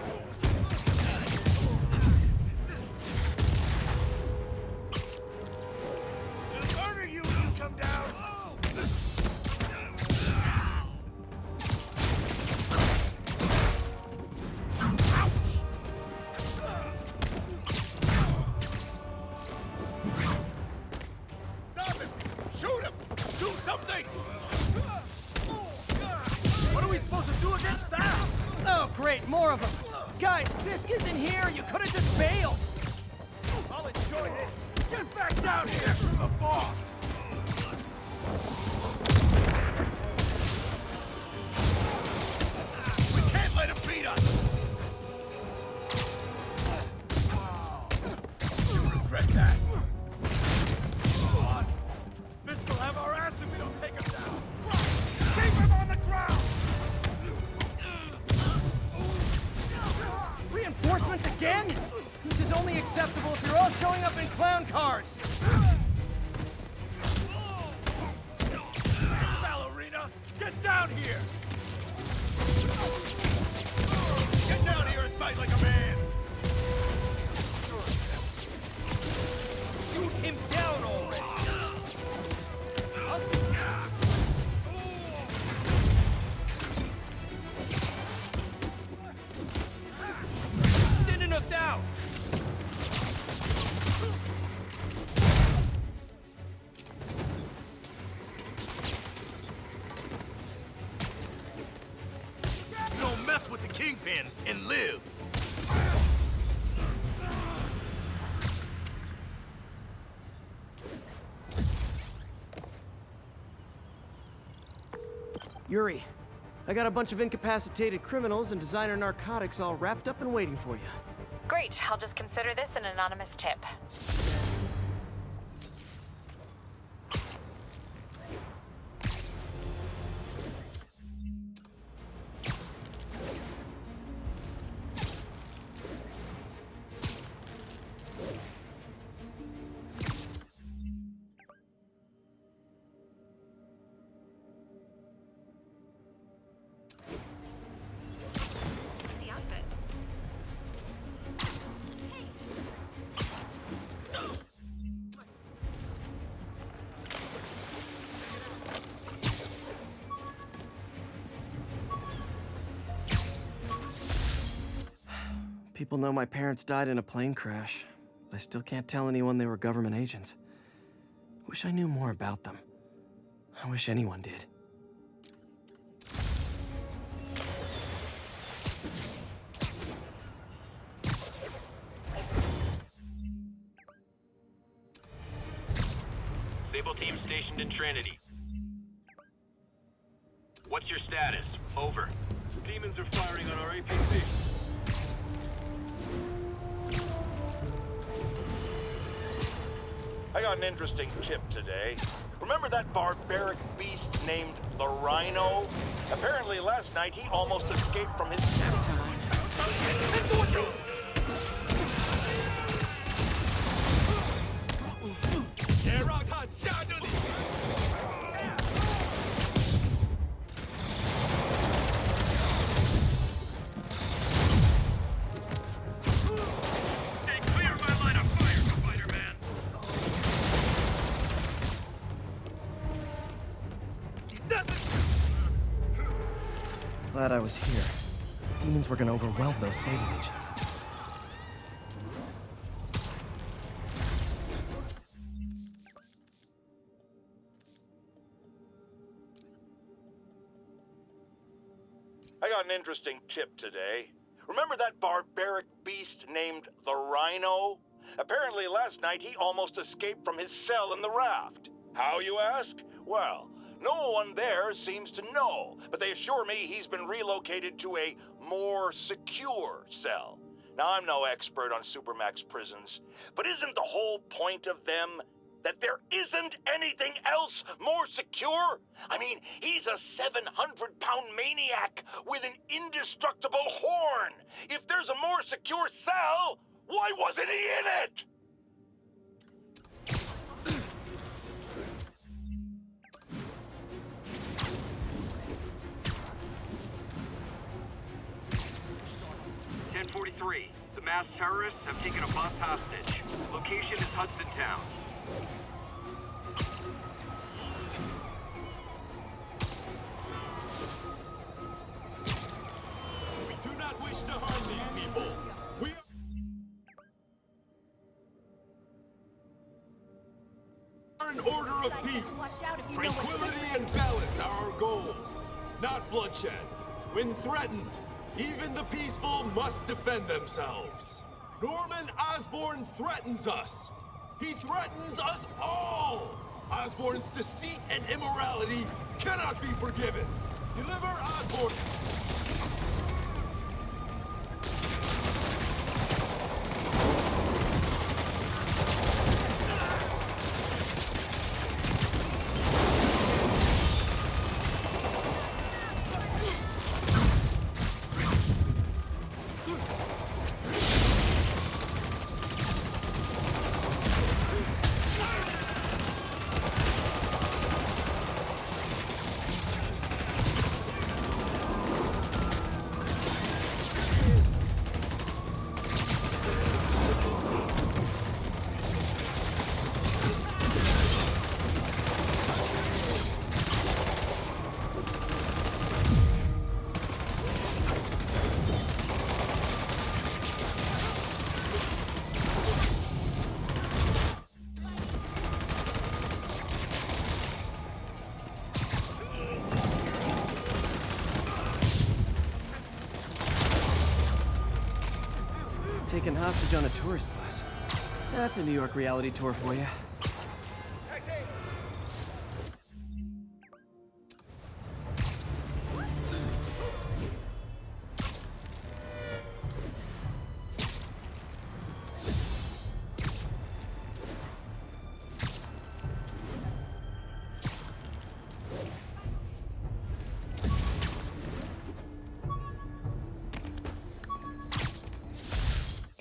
It'll murder you when you come down. Stop him! Shoot him! Do something! What are we supposed to do against that? Oh, great, more of them. Guys, Fisk isn't here. You could have just bailed. I'll enjoy this. Get back down here from the boss! We can't let him beat us! You'll regret that. Come on. Fisk will have our ass if we don't take him down. Keep him on the ground! Reinforcements again? This is only acceptable if you're all showing up in clown cars. Ballerina, get down here! Get down here and fight like a man! Shoot him down already! Thinning us out! Don't mess with the Kingpin and live! Yuri, I got a bunch of incapacitated criminals and designer narcotics all wrapped up and waiting for you. Great, I'll just consider this an anonymous tip. People know my parents died in a plane crash, but I still can't tell anyone they were government agents. Wish I knew more about them. I wish anyone did. Stable Team stationed in Trinity. What's your status? Over. Demons are firing on our APC. I got an interesting tip today. Remember that barbaric beast named the Rhino? Apparently last night he almost escaped from his... Glad I was here. Demons were gonna overwhelm those Sable agents. I got an interesting tip today. Remember that barbaric beast named the Rhino? Apparently last night he almost escaped from his cell in the raft. How, you ask? Well, no one there seems to know, but they assure me he's been relocated to a more secure cell. Now, I'm no expert on Supermax prisons, but isn't the whole point of them that there isn't anything else more secure? I mean, he's a 700-pound maniac with an indestructible horn. If there's a more secure cell, why wasn't he in it? 1043. The masked terrorists have taken a bus hostage. Location is Hudson Town. We do not wish to harm these people. We are an order of peace. Tranquility and balance are our goals, not bloodshed. When threatened, even the peaceful must defend themselves. Norman Osborn threatens us. He threatens us all. Osborn's deceit and immorality cannot be forgiven. Deliver Osborn. Taken hostage on a tourist bus. That's a New York reality tour for you.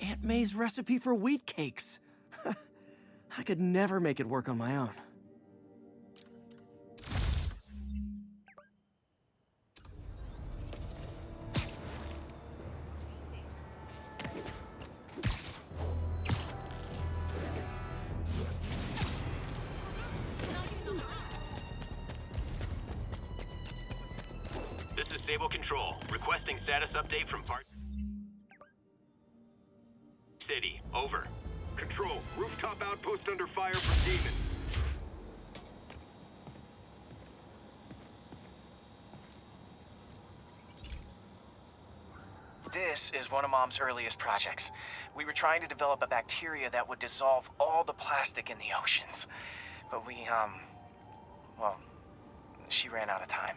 Aunt May's recipe for wheat cakes. I could never make it work on my own. This is Sable Control, requesting status update from Park City. Over. Control, rooftop outpost under fire from demons. This is one of Mom's earliest projects. We were trying to develop a bacteria that would dissolve all the plastic in the oceans. But we well, she ran out of time.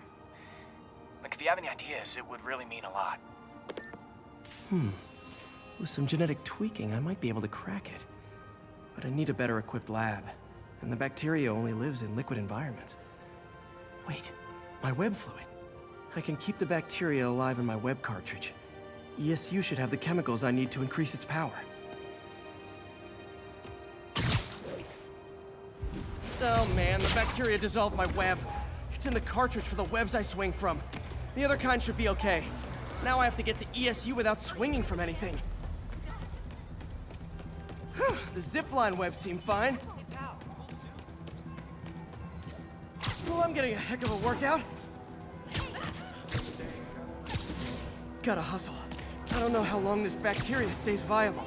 Like, if you have any ideas, it would really mean a lot. With some genetic tweaking, I might be able to crack it. But I need a better equipped lab, and the bacteria only lives in liquid environments. Wait, my web fluid. I can keep the bacteria alive in my web cartridge. ESU should have the chemicals I need to increase its power. Oh man, the bacteria dissolved my web. It's in the cartridge for the webs I swing from. The other kind should be okay. Now I have to get to ESU without swinging from anything. The zipline webs seem fine. Well, I'm getting a heck of a workout. Gotta hustle. I don't know how long this bacteria stays viable.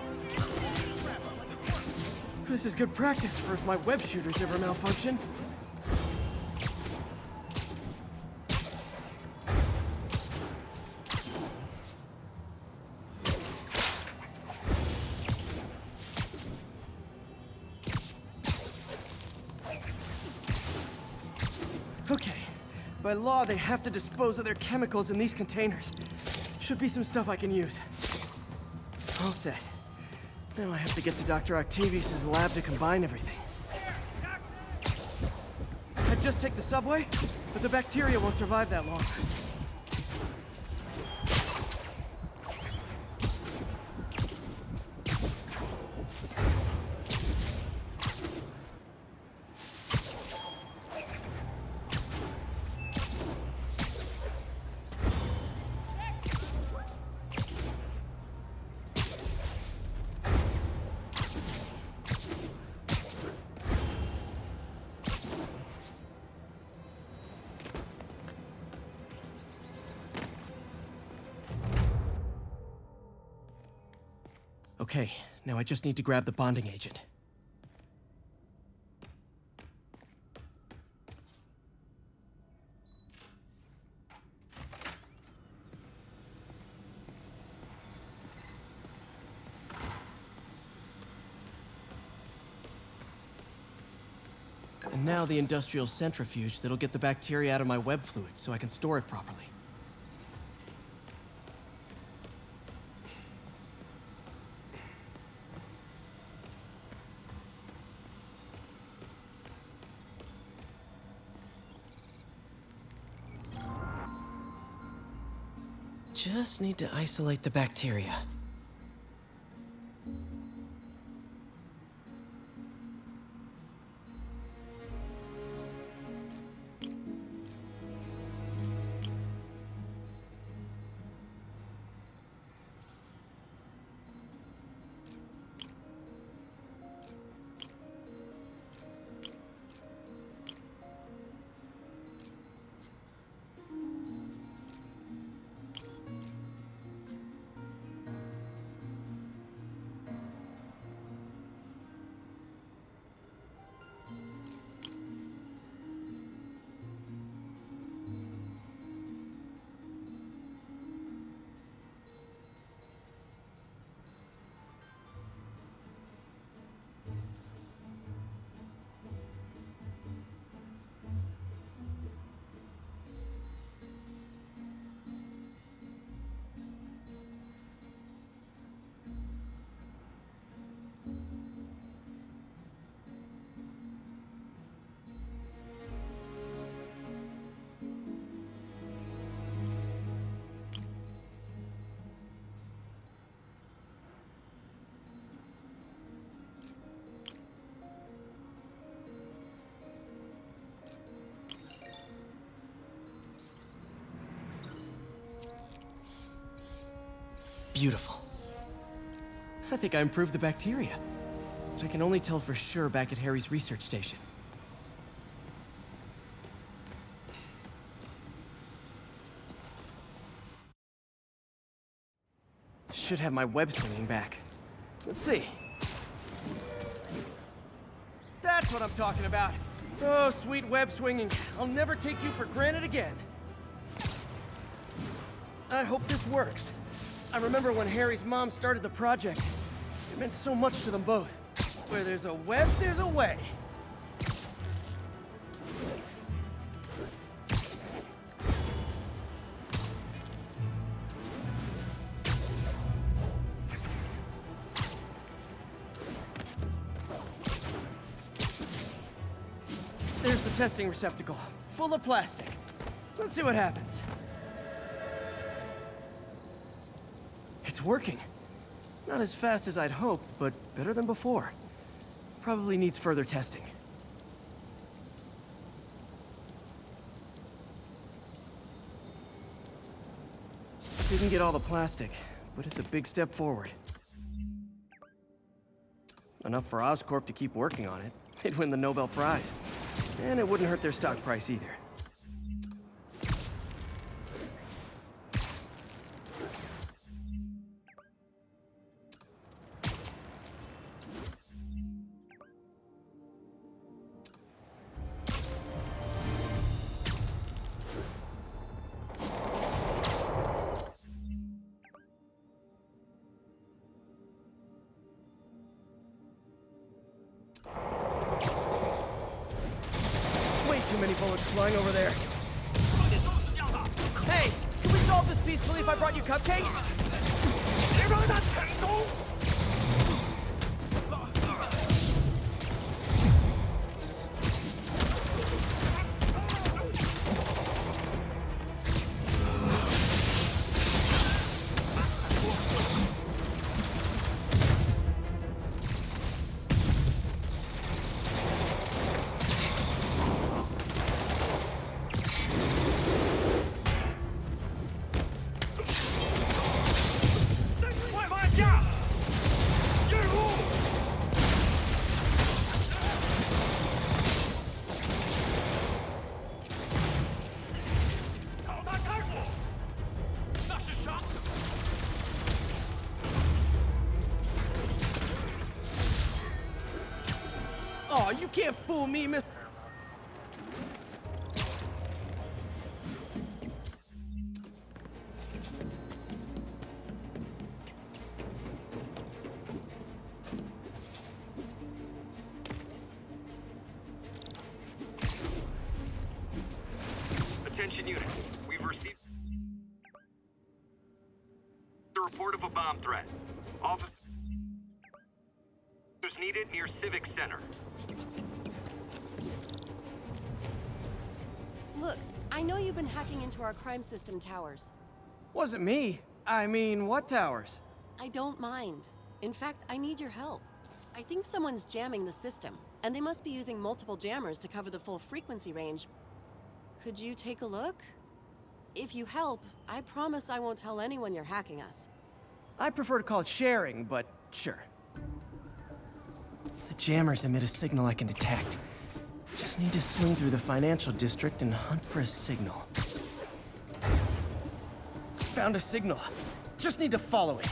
This is good practice for if my web shooters ever malfunction. Okay. By law, they have to dispose of their chemicals in these containers. Should be some stuff I can use. All set. Now I have to get to Dr. Octavius' lab to combine everything. I'd just take the subway, but the bacteria won't survive that long. Okay, now I just need to grab the bonding agent. And now the industrial centrifuge that'll get the bacteria out of my web fluid so I can store it properly. Just need to isolate the bacteria. Beautiful. I think I improved the bacteria. But I can only tell for sure back at Harry's research station. Should have my web swinging back. Let's see. That's what I'm talking about. Oh, sweet web swinging. I'll never take you for granted again. I hope this works. I remember when Harry's mom started the project. It meant so much to them both. Where there's a web, there's a way. There's the testing receptacle, full of plastic. Let's see what happens. It's working. Not as fast as I'd hoped, but better than before. Probably needs further testing. Didn't get all the plastic, but it's a big step forward. Enough for Oscorp to keep working on it. They'd win the Nobel Prize. And it wouldn't hurt their stock price either. Too many bullets flying over there. Hey, can we solve this peacefully if I brought you cupcakes? Oh, you can't fool me, Miss. Attention units. We've received a report of a bomb threat. Officers needed near Civic Center. Look, I know you've been hacking into our crime system towers. Wasn't me. I mean, what towers? I don't mind. In fact, I need your help. I think someone's jamming the system, and they must be using multiple jammers to cover the full frequency range. Could you take a look? If you help, I promise I won't tell anyone you're hacking us. I prefer to call it sharing, but sure. The jammers emit a signal I can detect. Just need to swing through the financial district and hunt for a signal. Found a signal. Just need to follow it.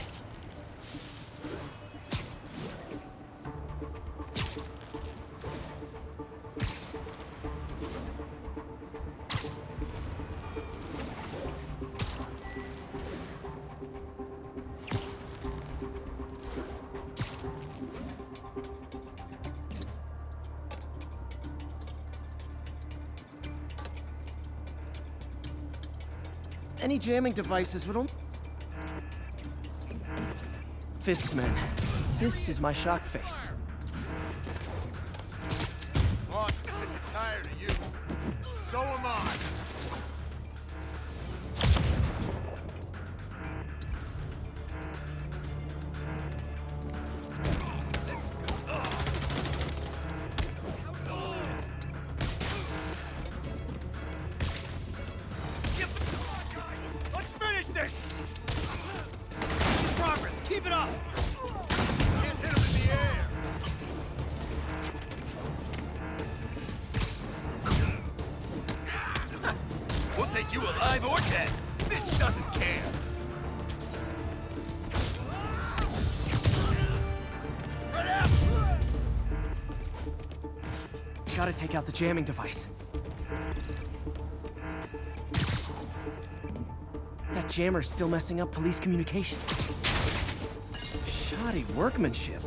Any jamming devices would only... Fisk's men. This is my shock face. Boss, I'm tired of you. So am I. Gotta take out the jamming device. That jammer's still messing up police communications. Shoddy workmanship.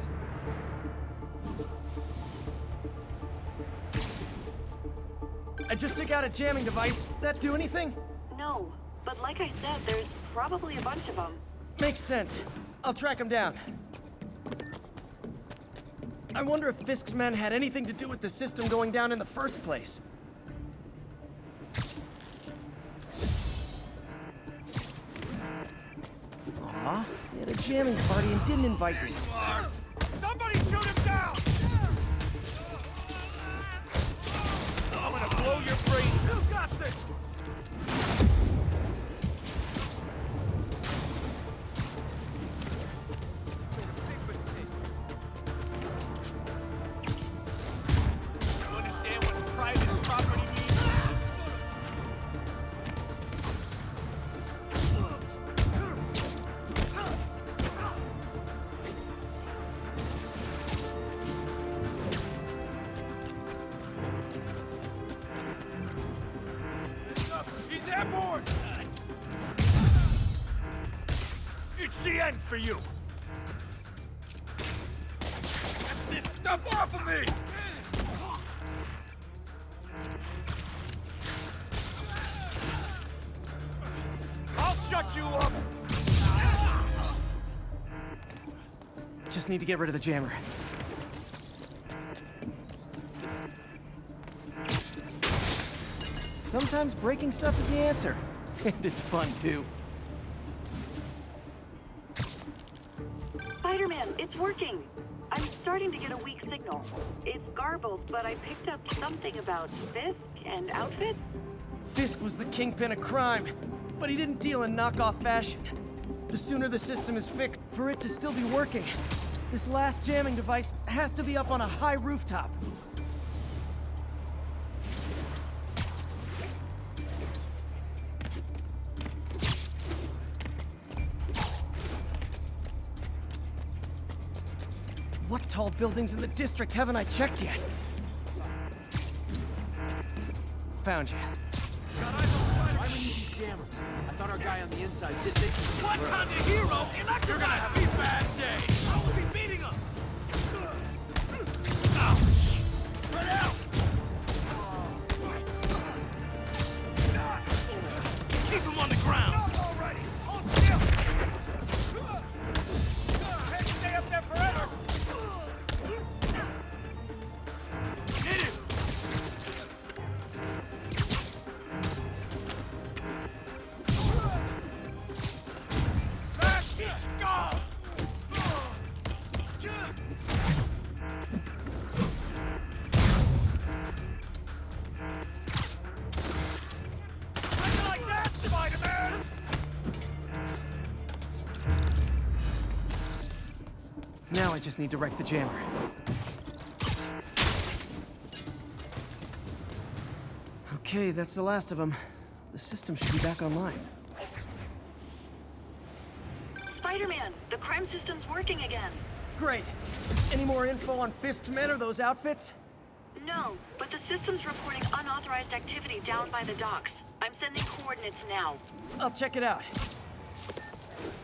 I just took out a jamming device. That do anything? No, but like I said, there's probably a bunch of them. Makes sense. I'll track them down. I wonder if Fisk's men had anything to do with the system going down in the first place. Aw, he had a jamming party and didn't invite me. Somebody shoot him down! I'm gonna blow your brains. Who got this? You understand what private property means? He's airborne! It's the end for you! Get this stuff off of me! I'll shut you up! Just need to get rid of the jammer. Sometimes breaking stuff is the answer. And it's fun, too. Spider-Man, it's working. I'm starting to get a weak signal. It's garbled, but I picked up something about Fisk and outfits. Fisk was the kingpin of crime, but he didn't deal in knockoff fashion. The sooner the system is fixed, for it to still be working, this last jamming device has to be up on a high rooftop. What tall buildings in the district haven't I checked yet? Found you. Why we need these jammers? I thought our guy on the inside did this. What kind of hero? You're gonna have a bad day. I will be beating him. Spread out. Keep him on the ground. Alrighty. Hold still. Can't stay up there forever. Hit him. Now I just need to wreck the jammer. Okay, that's the last of them. The system should be back online. Spider-Man, the crime system's working again. Great. Any more info on Fisk's men or those outfits? No, but the system's reporting unauthorized activity down by the docks. I'm sending coordinates now. I'll check it out.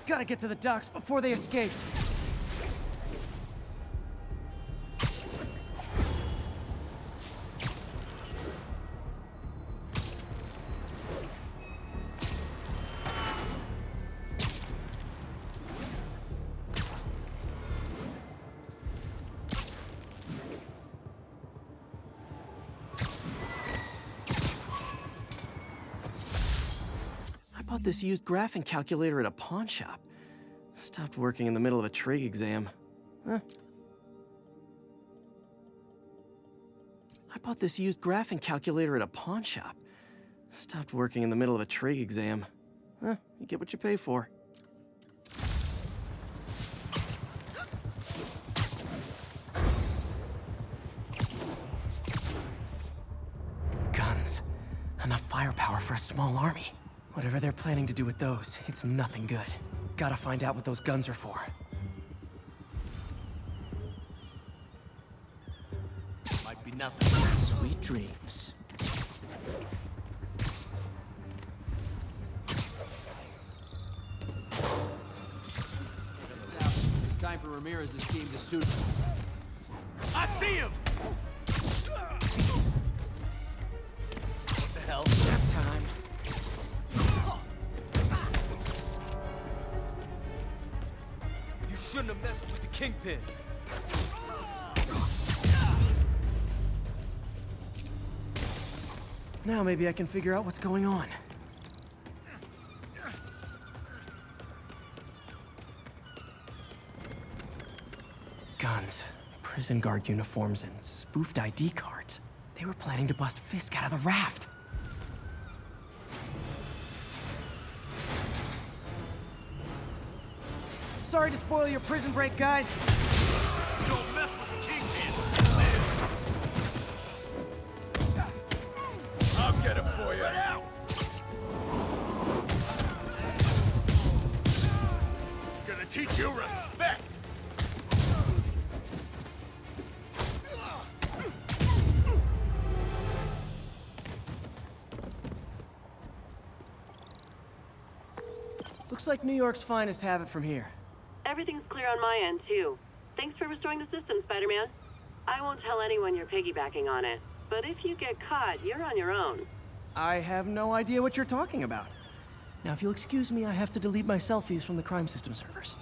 Gotta get to the docks before they escape. I bought this used graphing calculator at a pawn shop. Stopped working in the middle of a trig exam. Huh? I bought this used graphing calculator at a pawn shop. Stopped working in the middle of a trig exam. Huh? You get what you pay for. Guns. Enough firepower for a small army. Whatever they're planning to do with those, it's nothing good. Gotta find out what those guns are for. Might be nothing. Sweet dreams. It's time for Ramirez's team to suit. I see him! What the hell? Nap time. You shouldn't have messed with the Kingpin. Now maybe I can figure out what's going on. Guns, prison guard uniforms, and spoofed ID cards. They were planning to bust Fisk out of the raft. Sorry to spoil your prison break, guys. Don't mess with the kingpin. I'll get him for you. Gonna teach you respect. Looks like New York's finest have it from here. Everything's clear on my end, too. Thanks for restoring the system, Spider-Man. I won't tell anyone you're piggybacking on it, but if you get caught, you're on your own. I have no idea what you're talking about. Now, if you'll excuse me, I have to delete my selfies from the crime system servers.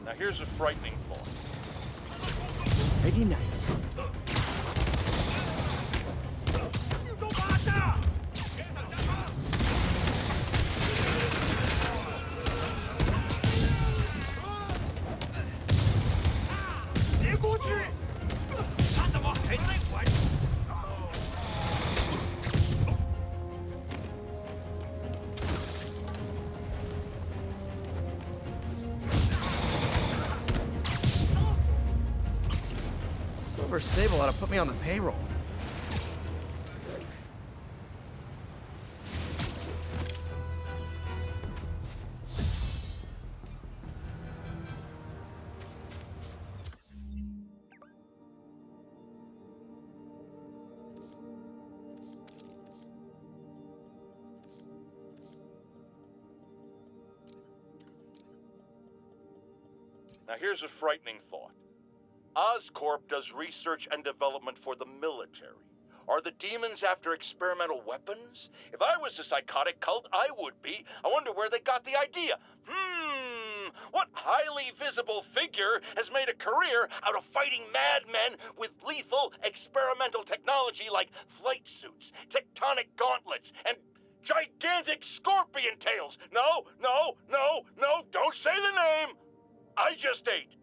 Now here's a frightening thought. Ready night. Silver Sable ought to put me on the payroll. Now here's a frightening thought. Oscorp does research and development for the military. Are the demons after experimental weapons? If I was a psychotic cult, I would be. I wonder where they got the idea. What highly visible figure has made a career out of fighting madmen with lethal experimental technology like flight suits, tectonic gauntlets, and gigantic scorpion tails? No, don't say the name! I just ate.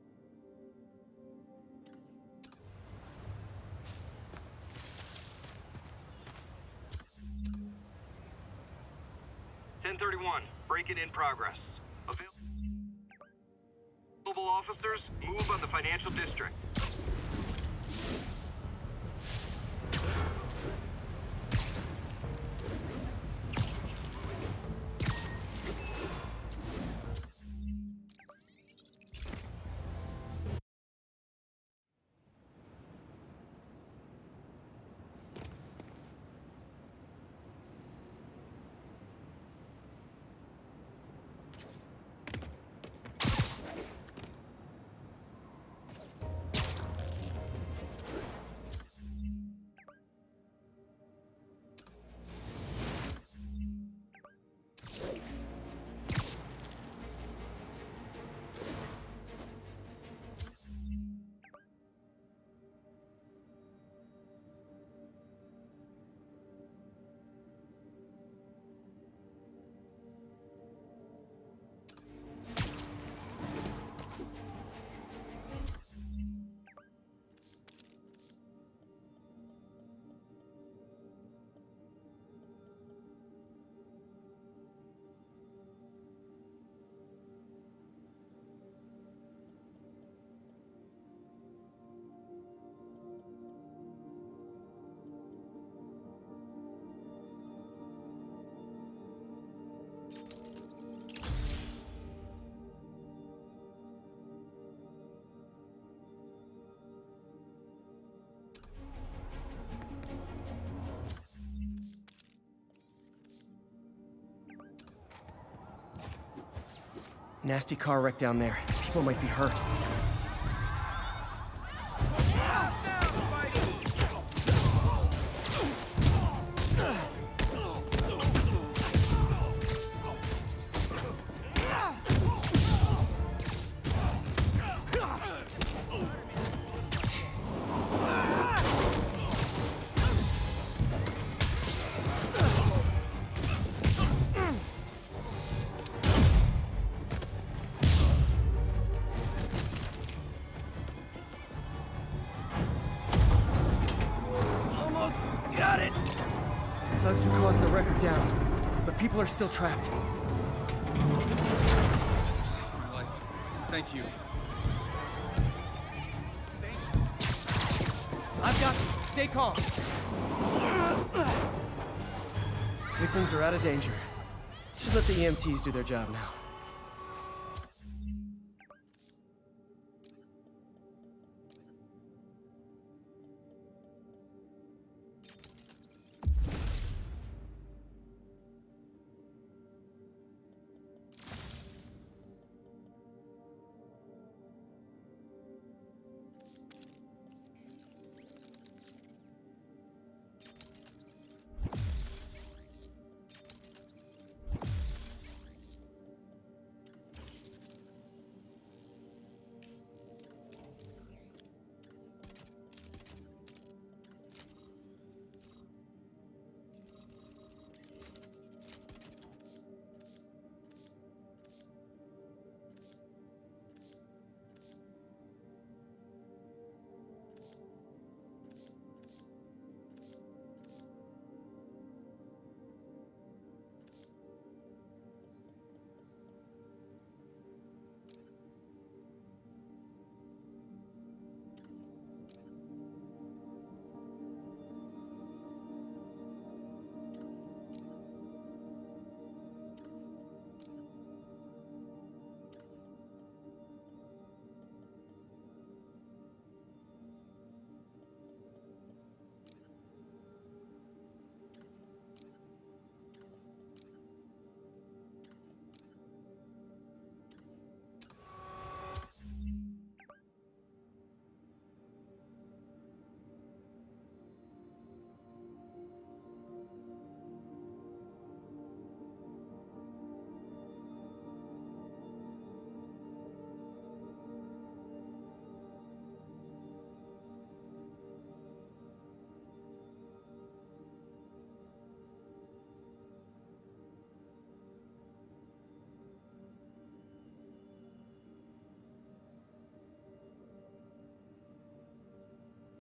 (1031), break-in in progress. Available officers, move on the financial district. Nasty car wreck down there. People might be hurt. Thugs who caused the wreck are down, but people are still trapped. Thank you. I've got you. Stay calm. Victims are out of danger. Just let the EMTs do their job now.